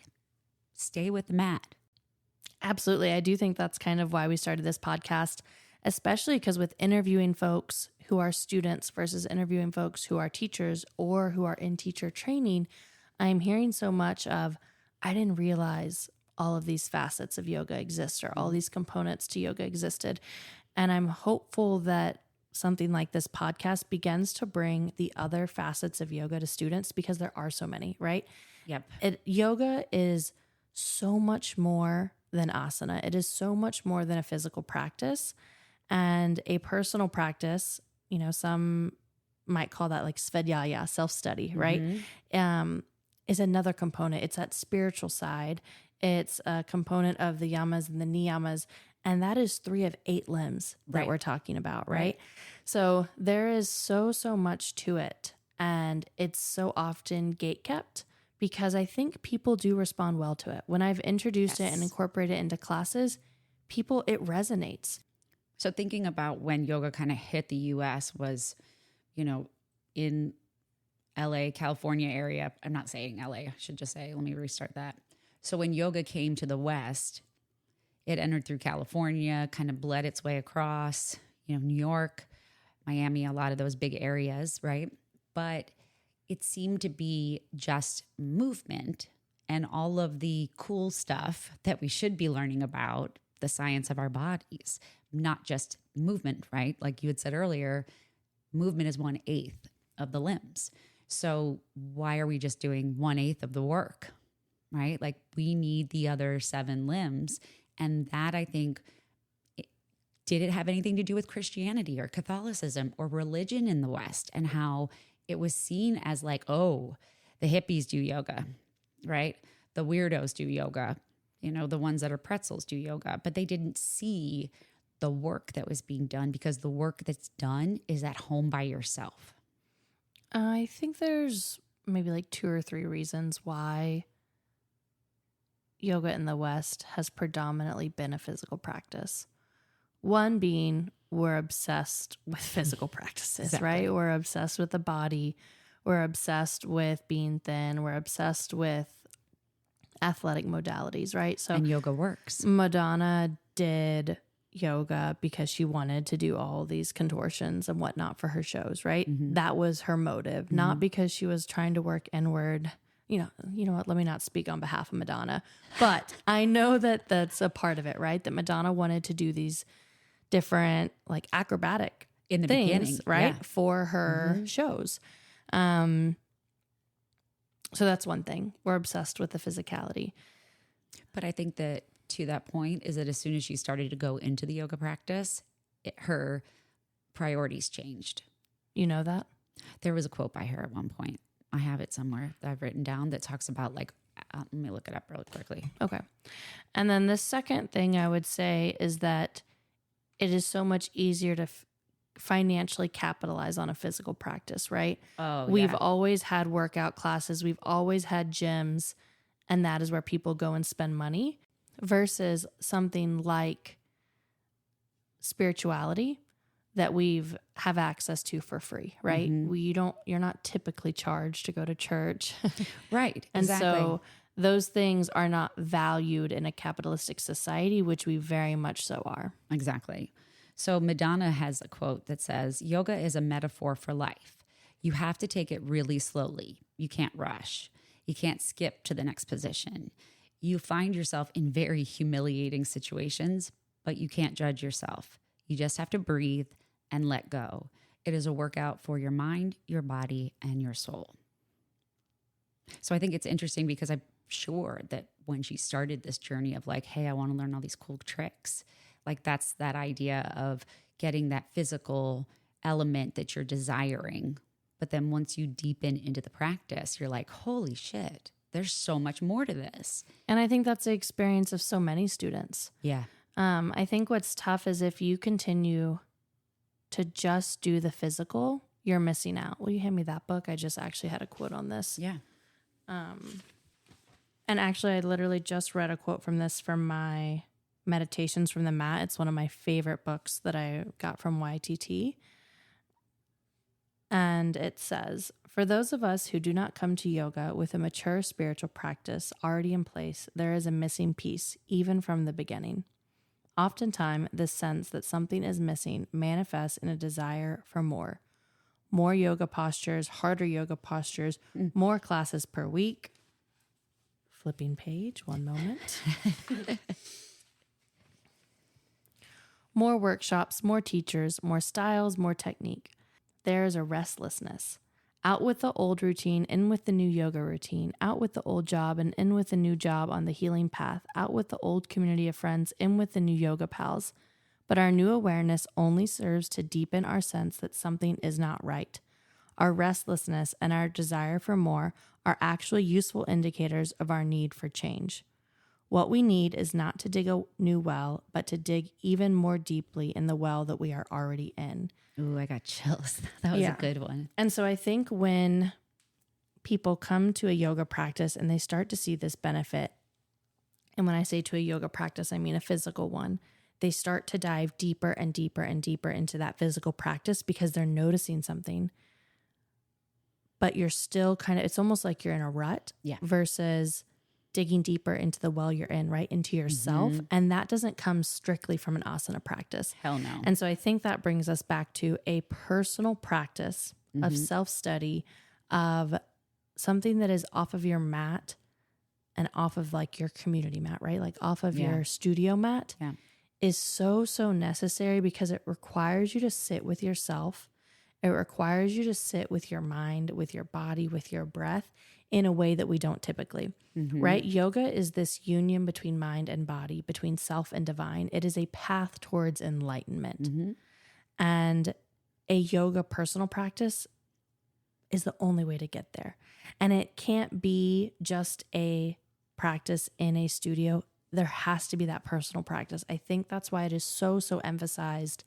Stay with the mat. Absolutely. I do think that's kind of why we started this podcast, especially because with interviewing folks who are students versus interviewing folks who are teachers or who are in teacher training, I'm hearing so much of, I didn't realize all of these facets of yoga exist or all these components to yoga existed. And I'm hopeful that something like this podcast begins to bring the other facets of yoga to students, because there are so many, right? Yep. Yoga is so much more than asana. It is so much more than a physical practice and a personal practice. Some might call that like svadhyaya, self-study, right? Is another component. It's that spiritual side. It's a component of the yamas and the niyamas. And that is 3 of 8 limbs that we're talking about, right? So there is so much to it. And it's so often gatekept, because I think people do respond well to it. When I've introduced it and incorporated it into classes, it resonates. So thinking about when yoga kind of hit the US was, in LA, California area. I'm not saying LA, I should just say, let me restart that. So when yoga came to the West, it entered through California, kind of bled its way across, New York, Miami, a lot of those big areas, right? But it seemed to be just movement and all of the cool stuff that we should be learning about the science of our bodies, not just movement, right? Like you had said earlier, movement is 1/8 of the limbs. So why are we just doing 1/8 of the work, right? Like we need the other 7 limbs. And that, I think, did it have anything to do with Christianity or Catholicism or religion in the West, and how it was seen as like, oh, the hippies do yoga, right? The weirdos do yoga, the ones that are pretzels do yoga, but they didn't see the work that was being done, because the work that's done is at home by yourself. I think there's maybe like 2 or 3 reasons why yoga in the West has predominantly been a physical practice. One being, we're obsessed with physical practices, right? We're obsessed with the body. We're obsessed with being thin. We're obsessed with athletic modalities, right? So, and yoga works. Madonna did yoga because she wanted to do all these contortions and whatnot for her shows, right? That was her motive, not because she was trying to work inward. You know what? Let me not speak on behalf of Madonna, but I know that that's a part of it, right? That Madonna wanted to do these different like acrobatic in the things, beginning, right? For her shows. So that's one thing. We're obsessed with the physicality. But I think that to that point is that as soon as she started to go into the yoga practice, her priorities changed. You know that? There was a quote by her at one point. I have it somewhere that I've written down that talks about like, let me look it up really quickly. Okay. And then the second thing I would say is that it is so much easier to financially capitalize on a physical practice, right? Oh, We've always had workout classes. We've always had gyms, and that is where people go and spend money, versus something like spirituality that we've have access to for free, right? You're not typically charged to go to church. Right. And exactly. so those things are not valued in a capitalistic society, which we very much so are. Exactly. So Madonna has a quote that says, yoga is a metaphor for life. You have to take it really slowly. You can't rush. You can't skip to the next position. You find yourself in very humiliating situations, but you can't judge yourself. You just have to breathe and let go. It is a workout for your mind, your body, and your soul. So I think it's interesting because I'm sure that when she started this journey of like, hey, I want to learn all these cool tricks, like that's that idea of getting that physical element that you're desiring. But then once you deepen into the practice, you're like, holy shit, there's so much more to this. And I think that's the experience of so many students. Yeah. I think what's tough is if you continue to just do the physical, you're missing out. Will you hand me that book? I just actually had a quote on this. Yeah. And actually, I literally just read a quote from this from my Meditations from the Mat. It's one of my favorite books that I got from YTT. And it says, for those of us who do not come to yoga with a mature spiritual practice already in place, there is a missing piece, even from the beginning. Oftentimes, this sense that something is missing manifests in a desire for more. More yoga postures, harder yoga postures, more classes per week. Flipping page, one moment. More workshops, more teachers, more styles, more technique. There is a restlessness. Out with the old routine, in with the new yoga routine. Out with the old job and in with the new job on the healing path. Out with the old community of friends, in with the new yoga pals. But our new awareness only serves to deepen our sense that something is not right. Our restlessness and our desire for more are actually useful indicators of our need for change. What we need is not to dig a new well, but to dig even more deeply in the well that we are already in. Ooh, I got chills. That was a good one. And so I think when people come to a yoga practice and they start to see this benefit, and when I say to a yoga practice, I mean a physical one, they start to dive deeper and deeper and deeper into that physical practice because they're noticing something. But you're still kind of, it's almost like you're in a rut versus digging deeper into the well you're in, right? Into yourself. And that doesn't come strictly from an asana practice. Hell no. And so I think that brings us back to a personal practice of self-study, of something that is off of your mat and off of like your community mat, right? Like off of your studio mat is so, so necessary because it requires you to sit with yourself. It requires you to sit with your mind, with your body, with your breath in a way that we don't typically, right? Yoga is this union between mind and body, between self and divine. It is a path towards enlightenment. And a yoga personal practice is the only way to get there. And it can't be just a practice in a studio. There has to be that personal practice. I think that's why it is so, so emphasized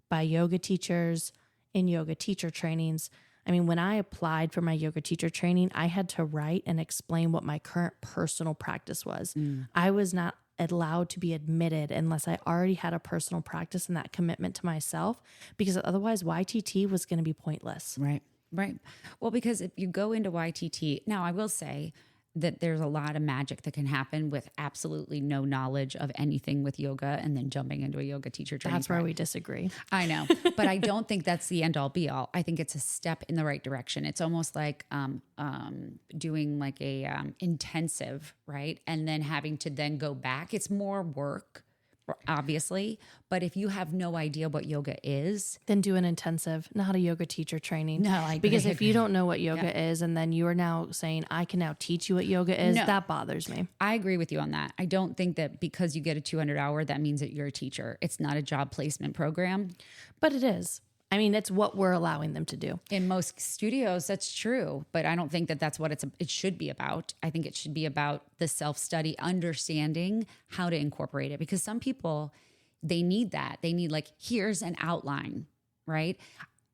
by yoga teachers in yoga teacher trainings. I mean, when I applied for my yoga teacher training, I had to write and explain what my current personal practice was. I was not allowed to be admitted unless I already had a personal practice and that commitment to myself, because otherwise YTT was going to be pointless. Right. Well, because if you go into YTT, now I will say that there's a lot of magic that can happen with absolutely no knowledge of anything with yoga and then jumping into a yoga teacher training. That's where we disagree. I know, but I don't think that's the end all be all. I think it's a step in the right direction. It's almost like doing like a intensive, right? And then having to then go back. It's more work, obviously, but if you have no idea what yoga is, then do an intensive, not a yoga teacher training. No, I because agree. if you don't know what yoga is, and then you are now saying, I can now teach you what yoga is, that bothers me. I agree with you on that. I don't think that because you get a 200 hour, that means that you're a teacher. It's not a job placement program. But it is. I mean, it's what we're allowing them to do. In most studios, that's true, but I don't think that that's what it should be about. I think it should be about the self-study, understanding how to incorporate it, because some people, they need that. They need like, here's an outline, right?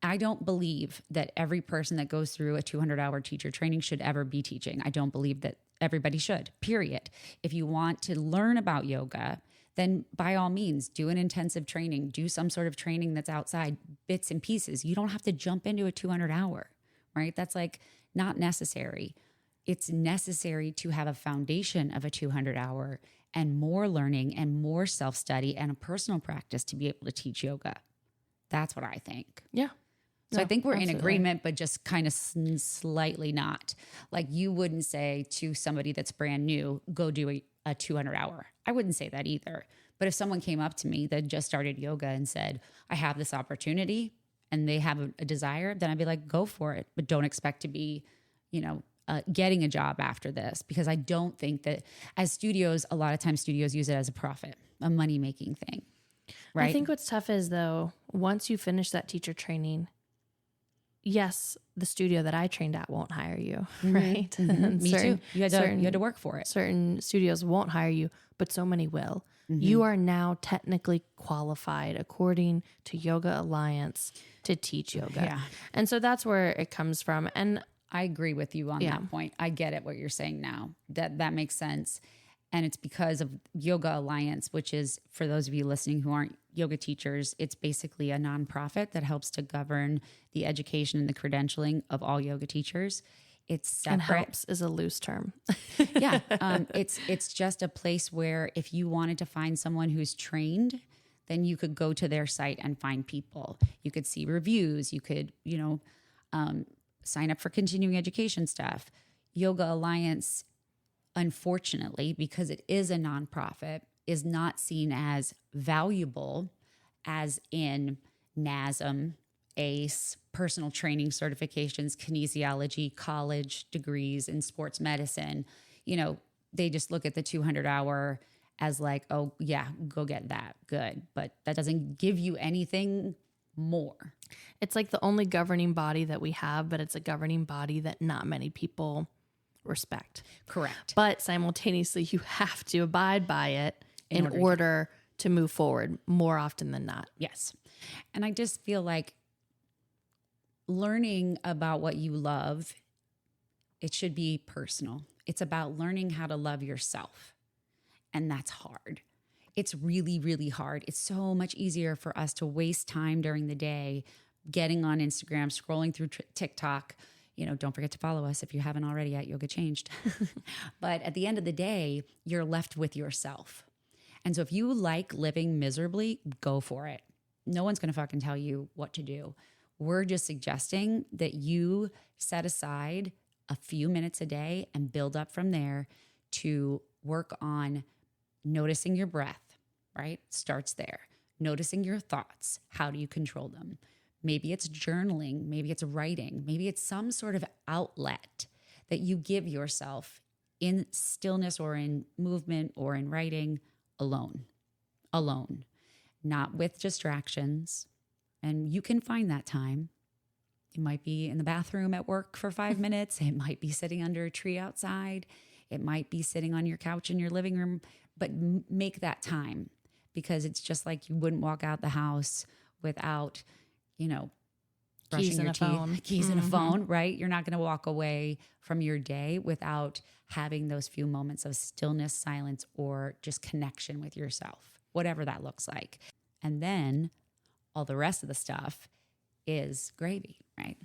I don't believe that every person that goes through a 200-hour teacher training should ever be teaching. I don't believe that everybody should, period. If you want to learn about yoga, then by all means, do an intensive training, do some sort of training that's outside, bits and pieces. You don't have to jump into a 200-hour, right? That's like not necessary. It's necessary to have a foundation of a 200-hour and more learning and more self-study and a personal practice to be able to teach yoga. That's what I think. Yeah. So I think we're in agreement, but just kind of slightly not. Like you wouldn't say to somebody that's brand new, go do a 200-hour. I wouldn't say that either. But if someone came up to me that just started yoga and said, I have this opportunity and they have a desire, then I'd be like, go for it. But don't expect to be, getting a job after this, because I don't think that as studios, a lot of times studios use it as a profit, a money-making thing. Right. I think what's tough is, though, once you finish that teacher training, yes, the studio that I trained at won't hire you, right? Mm-hmm. Me too. You had to work for it. Certain studios won't hire you, but so many will. You are now technically qualified according to Yoga Alliance to teach yoga. Yeah. And so that's where it comes from. And I agree with you on that point. I get it, what you're saying now. That makes sense. And it's because of Yoga Alliance, which is, for those of you listening who aren't yoga teachers, it's basically a nonprofit that helps to govern the education and the credentialing of all yoga teachers. It's separate. And helps is a loose term. Yeah. It's just a place where if you wanted to find someone who's trained, then you could go to their site and find people. You could see reviews. You could, sign up for continuing education stuff. Yoga Alliance, unfortunately, because it is a nonprofit, is not seen as valuable as in NASM, ACE, personal training certifications, kinesiology, college degrees in sports medicine. They just look at the 200-hour as like, oh, yeah, go get that. Good. But that doesn't give you anything more. It's like the only governing body that we have, but it's a governing body that not many people respect. Correct. But simultaneously, you have to abide by it in order to move forward more often than not. Yes. And I just feel like learning about what you love, it should be personal. It's about learning how to love yourself. And that's hard. It's really, really hard. It's so much easier for us to waste time during the day getting on Instagram, scrolling through TikTok. Don't forget to follow us if you haven't already at Yoga Changed. But at the end of the day, you're left with yourself. And so if you like living miserably, go for it. No one's going to fucking tell you what to do. We're just suggesting that you set aside a few minutes a day and build up from there to work on noticing your breath, right? Starts there. Noticing your thoughts. How do you control them? Maybe it's journaling. Maybe it's writing. Maybe it's some sort of outlet that you give yourself in stillness or in movement or in writing alone, not with distractions. And you can find that time. It might be in the bathroom at work for 5 minutes. It might be sitting under a tree outside. It might be sitting on your couch in your living room, but make that time, because it's just like you wouldn't walk out the house without, brushing Keys and your a teeth, phone. keys and a phone, right? You're not going to walk away from your day without having those few moments of stillness, silence, or just connection with yourself, whatever that looks like. And then all the rest of the stuff is gravy, right?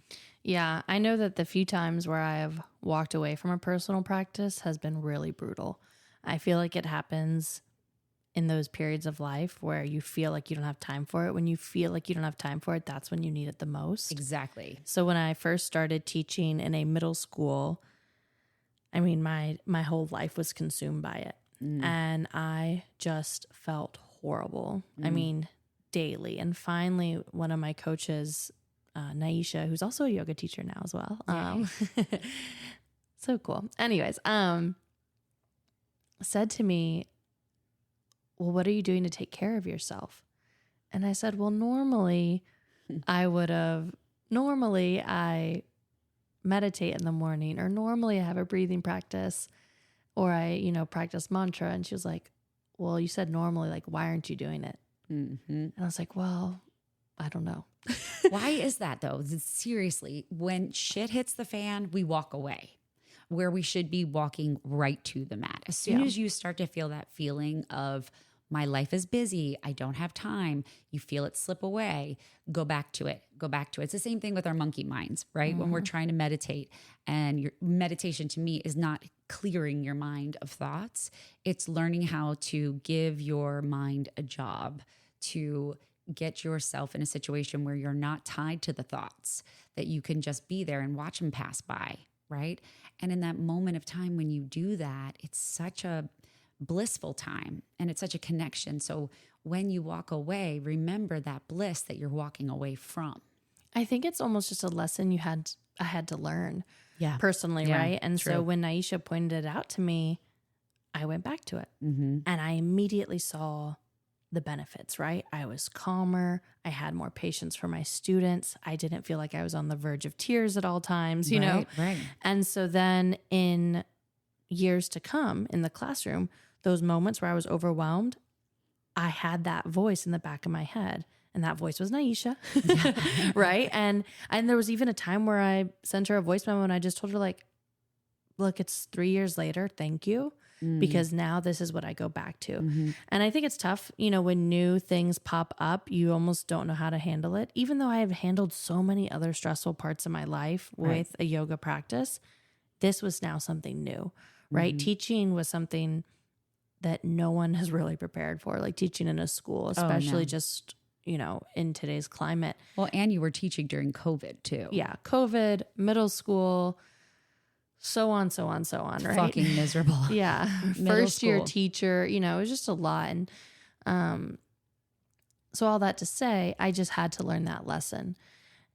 Yeah, I know that the few times where I have walked away from a personal practice has been really brutal. I feel like it happens in those periods of life where you feel like you don't have time for it. When you feel like you don't have time for it, that's when you need it the most. Exactly. So when I first started teaching in a middle school, I mean, my whole life was consumed by it. And I just felt horrible. I mean, daily. And finally, one of my coaches, Naisha, who's also a yoga teacher now as well. So cool. Anyways, said to me, well, what are you doing to take care of yourself? And I said, well, normally I meditate in the morning, or normally I have a breathing practice, or I, practice mantra. And she was like, well, you said normally, like, why aren't you doing it? Mm-hmm. And I was like, well, I don't know. Why is that though? Seriously, when shit hits the fan, we walk away, where we should be walking right to the mat. As soon as you start to feel that feeling of, my life is busy, I don't have time, you feel it slip away, go back to it. It's the same thing with our monkey minds, right? When we're trying to meditate, and your meditation to me is not clearing your mind of thoughts. It's learning how to give your mind a job, to get yourself in a situation where you're not tied to the thoughts, that you can just be there and watch them pass by, right? And in that moment of time when you do that, it's such a blissful time, and it's such a connection. So when you walk away, remember that bliss that you're walking away from. I think it's almost just a lesson I had to learn personally, Yeah, right? And true. so when Naisha pointed it out to me, I went back to it. Mm-hmm. And I immediately saw the benefits, right? I was calmer. I had more patience for my students. I didn't feel like I was on the verge of tears at all times, you know? Right. And so then in years to come in the classroom, those moments where I was overwhelmed, I had that voice in the back of my head. And that voice was Naisha, right? And there was even a time where I sent her a voice memo and I just told her like, look, it's 3 years later. Thank you. Because now this is what I go back to. Mm-hmm. And I think it's tough, you know, when new things pop up, you almost don't know how to handle it. Even though I have handled so many other stressful parts of my life with a yoga practice, this was now something new, right? Teaching was something that no one has really prepared for, like teaching in a school, especially just, you know, in today's climate. Well, and you were teaching during COVID too. Yeah. COVID, middle school, so on, right? Fucking miserable. Yeah. Middle First year school. teacher, you know, it was just a lot. And so all that to say, I just had to learn that lesson.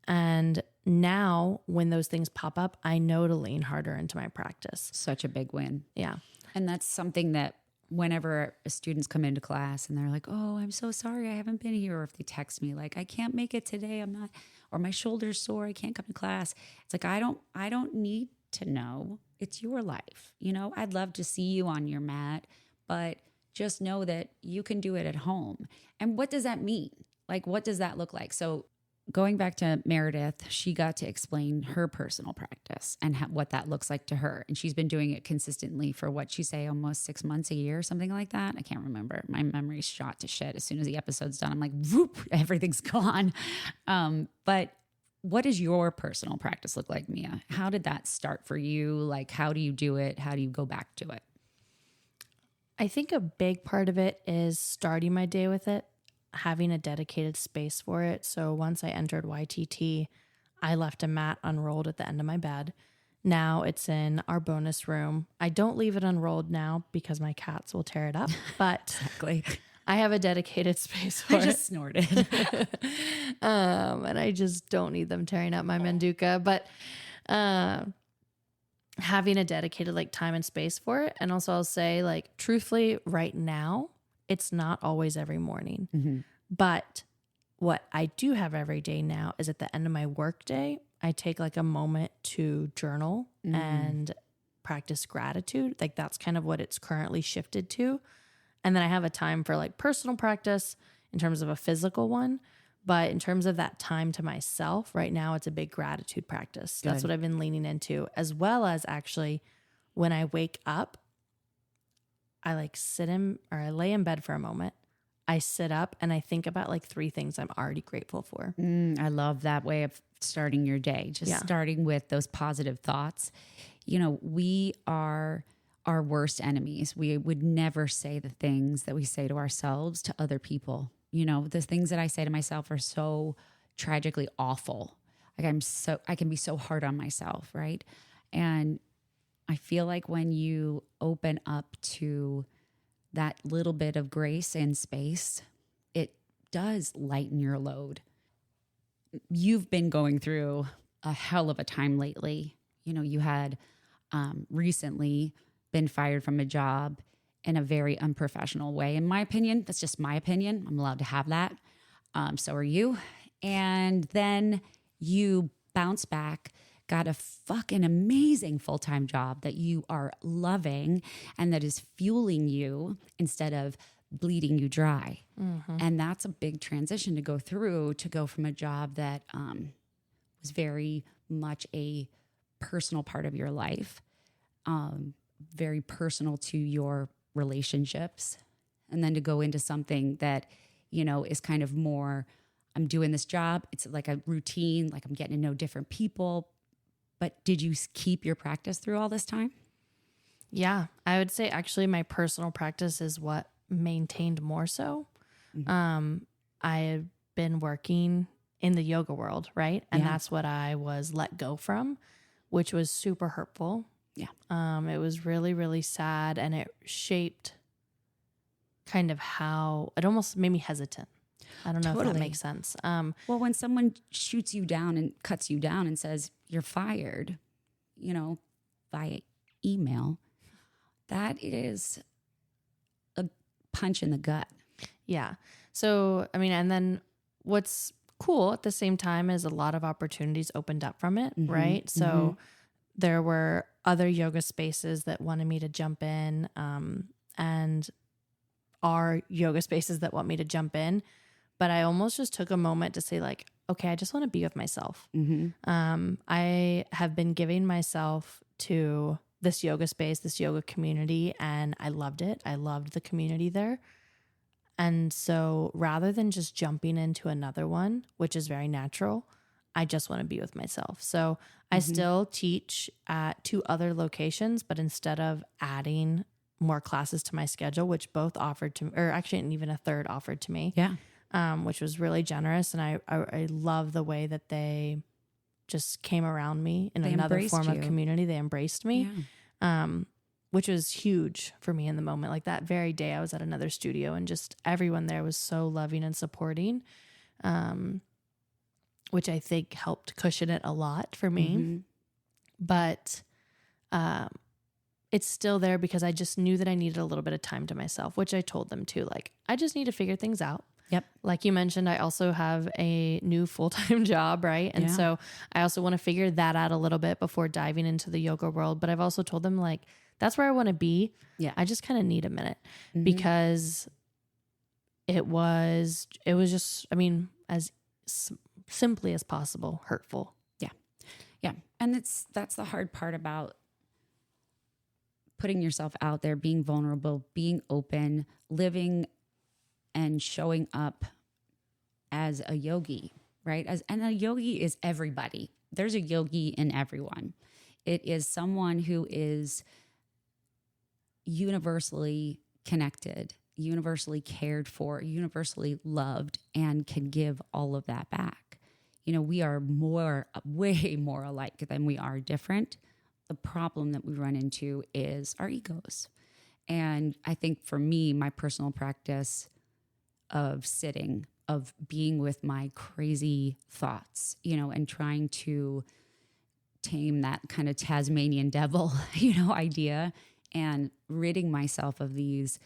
And now when those things pop up, I know to lean harder into my practice. Such a big win. Yeah. And that's something that whenever students come into class and they're like, oh, I'm so sorry, I haven't been here. Or if they text me like, I can't make it today, I'm not, or my shoulder's sore, I can't come to class. It's like, I don't need to know. It's your life. You know, I'd love to see you on your mat, but just know that you can do it at home. And what does that mean? Like, what does that look like? So going back to Meredith, she got to explain her personal practice and what that looks like to her. And she's been doing it consistently for what she say, almost 6 months, a year, something like that. I can't remember. My memory's shot to shit. As soon as the episode's done, I'm like, whoop, everything's gone. But what does your personal practice look like, Mia? How did that start for you? Like, how do you do it? How do you go back to it? I think a big part of it is starting my day with it, having a dedicated space for it. So once I entered YTT, I left a mat unrolled at the end of my bed. Now it's in our bonus room. I don't leave it unrolled now because my cats will tear it up, but Exactly. I have a dedicated space for I just snorted. and I just don't need them tearing up my Manduka, but having a dedicated like time and space for it. And also I'll say like, truthfully, right now, it's not always every morning, but what I do have every day now is at the end of my work day, I take like a moment to journal and practice gratitude. Like that's kind of what it's currently shifted to. And then I have a time for like personal practice in terms of a physical one. But in terms of that time to myself, right now it's a big gratitude practice. Good. That's what I've been leaning into, as well as actually when I wake up, I like I lay in bed for a moment. I sit up and I think about like 3 things I'm already grateful for. I love that way of starting your day. Just starting with those positive thoughts. You know, we are our worst enemies. We would never say the things that we say to ourselves to other people. You know, the things that I say to myself are so tragically awful. Like I can be so hard on myself, right? And I feel like when you open up to that little bit of grace and space, it does lighten your load. You've been going through a hell of a time lately. You know, you had recently been fired from a job in a very unprofessional way. In my opinion, that's just my opinion. I'm allowed to have that. So are you. And then you bounce back, got a fucking amazing full-time job that you are loving and that is fueling you instead of bleeding you dry. And that's a big transition to go through, to go from a job that was very much a personal part of your life, very personal to your relationships, and then to go into something that, you know, is kind of more, I'm doing this job. It's like a routine, like I'm getting to know different people. But did you keep your practice through all this time? Yeah, I would say actually my personal practice is what maintained more so. I had been working in the yoga world, right? And that's what I was let go from, which was super hurtful. Yeah. It was really, really sad, and it shaped kind of how it almost made me hesitant. I don't know if that Totally. makes sense. Well, when someone shoots you down and cuts you down and says you're fired, via email, that is a punch in the gut. Yeah. So, I mean, and then what's cool at the same time is a lot of opportunities opened up from it, right? So there were other yoga spaces that wanted me to jump in, and are yoga spaces that want me to jump in. But I almost just took a moment to say, like, okay, I just want to be with myself. I have been giving myself to this yoga space, this yoga community, and I loved it. I loved the community there. And so rather than just jumping into another one, which is very natural, I just want to be with myself. So I still teach at 2 other locations, but instead of adding more classes to my schedule, which both offered to me, or actually and even a third offered to me, which was really generous. And I love the way that they just came around me in another form of community. They embraced me. Which was huge for me in the moment. Like that very day I was at another studio and just everyone there was so loving and supporting, which I think helped cushion it a lot for me. But it's still there because I just knew that I needed a little bit of time to myself, which I told them too. Like, I just need to figure things out. Yep. Like you mentioned, I also have a new full-time job, right? And so I also want to figure that out a little bit before diving into the yoga world. But I've also told them, like, that's where I want to be. Yeah. I just kind of need a minute because it was just, I mean, as simply as possible, hurtful. Yeah. Yeah. And that's the hard part about putting yourself out there, being vulnerable, being open, living and showing up as a yogi, right? And a yogi is everybody. There's a yogi in everyone. It is someone who is universally connected, universally cared for, universally loved, and can give all of that back. We are way more alike than we are different. The problem that we run into is our egos. And I think for me, my personal practice of sitting, of being with my crazy thoughts, and trying to tame that kind of Tasmanian devil, idea, and ridding myself of these,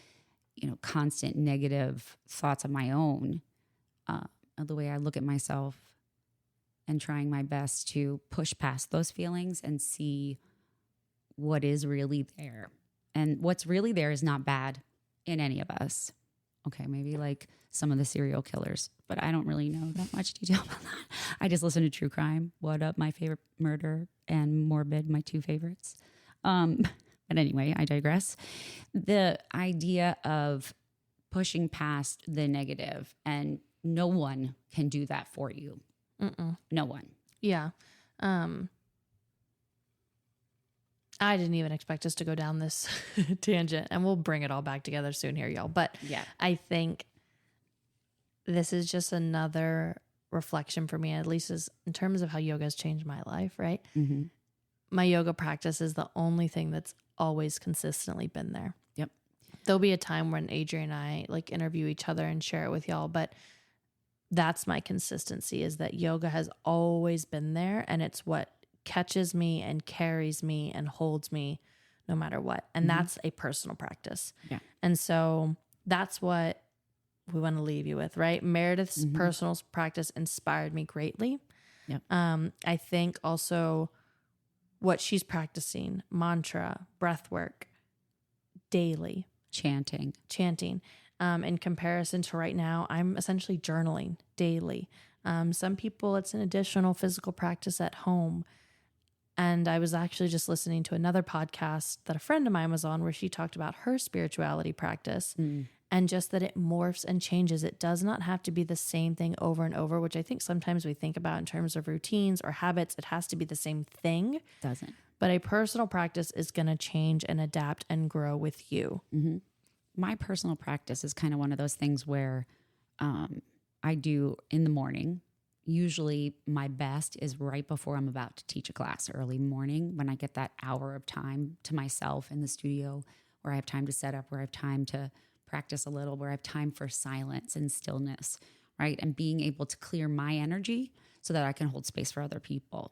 constant negative thoughts of my own, the way I look at myself and trying my best to push past those feelings and see what is really there. And what's really there is not bad in any of us. Okay, maybe like some of the serial killers, but I don't really know that much detail about that. I just listen to true crime. What Up, my favorite, murder, and Morbid, my 2 favorites. But anyway, I digress. The idea of pushing past the negative, and no one can do that for you. No one. Yeah. I didn't even expect us to go down this tangent, and we'll bring it all back together soon here, y'all. But yeah, I think this is just another reflection for me, at least as in terms of how yoga has changed my life, right? My yoga practice is the only thing that's always consistently been there. Yep. There'll be a time when Adrienne and I like interview each other and share it with y'all, but that's my consistency, is that yoga has always been there, and it's what catches me and carries me and holds me no matter what. And that's a personal practice. Yeah. And so that's what we want to leave you with, right? Meredith's personal practice inspired me greatly. Yep. I think also what she's practicing, mantra, breath work, daily. Chanting. In comparison to right now, I'm essentially journaling daily. Some people, it's an additional physical practice at home. And I was actually just listening to another podcast that a friend of mine was on, where she talked about her spirituality practice and just that it morphs and changes. It does not have to be the same thing over and over, which I think sometimes we think about in terms of routines or habits. It has to be the same thing. Doesn't. But a personal practice is going to change and adapt and grow with you. My personal practice is kind of one of those things where I do in the morning. Usually my best is right before I'm about to teach a class, early morning, when I get that hour of time to myself in the studio, where I have time to set up, where I have time to practice a little, where I have time for silence and stillness, right? And being able to clear my energy so that I can hold space for other people.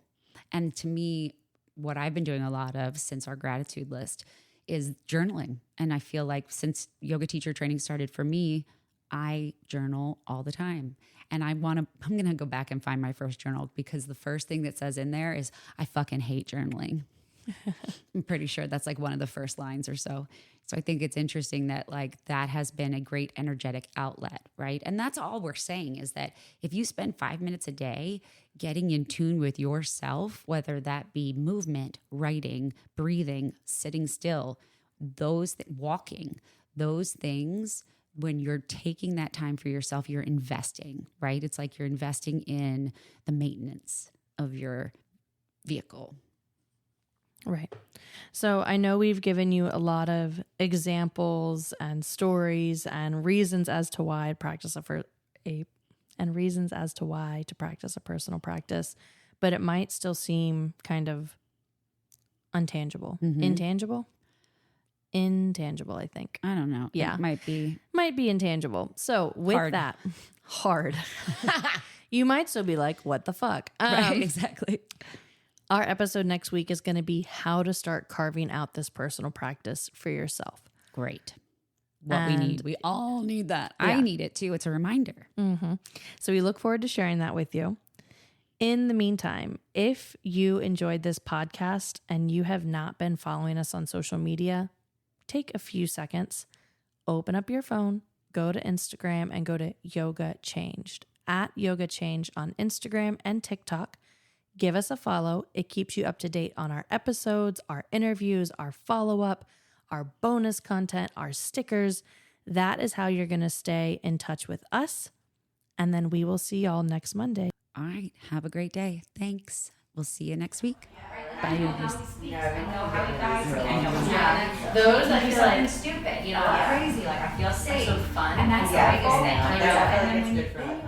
And to me, what I've been doing a lot of since our gratitude list is journaling. And I feel like since yoga teacher training started for me, I journal all the time. And I'm going to go back and find my first journal, because the first thing that says in there is, I fucking hate journaling. I'm pretty sure that's like one of the first lines or so. So I think it's interesting that like that has been a great energetic outlet, right? And that's all we're saying, is that if you spend 5 minutes a day getting in tune with yourself, whether that be movement, writing, breathing, sitting still, walking, those things, when you're taking that time for yourself, you're investing, right? It's like you're investing in the maintenance of your vehicle. Right. So I know we've given you a lot of examples and stories and reasons as to why to practice a personal practice, but it might still seem kind of untangible. Mm-hmm. Intangible, I think. I don't know. Yeah. It might be intangible. So with hard. that, hard. You might still be like, what the fuck? Right, exactly. Our episode next week is going to be how to start carving out this personal practice for yourself. Great. What we need. We all need that. Yeah. I need it too. It's a reminder. Mm-hmm. So we look forward to sharing that with you. In the meantime, if you enjoyed this podcast and you have not been following us on social media, take a few seconds, open up your phone, go to Instagram and go to Yoga Changed, at Yoga Change on Instagram and TikTok. Give us a follow. It keeps you up to date on our episodes, our interviews, our follow-up, our bonus content, our stickers. That is how you're going to stay in touch with us. And then we will see y'all next Monday. All right. Have a great day. Thanks. We'll see you next week. Bye. I know how you guys, I know those that feel like stupid, crazy, like I feel safe. So fun. And that's the biggest thing. I feel like it's good for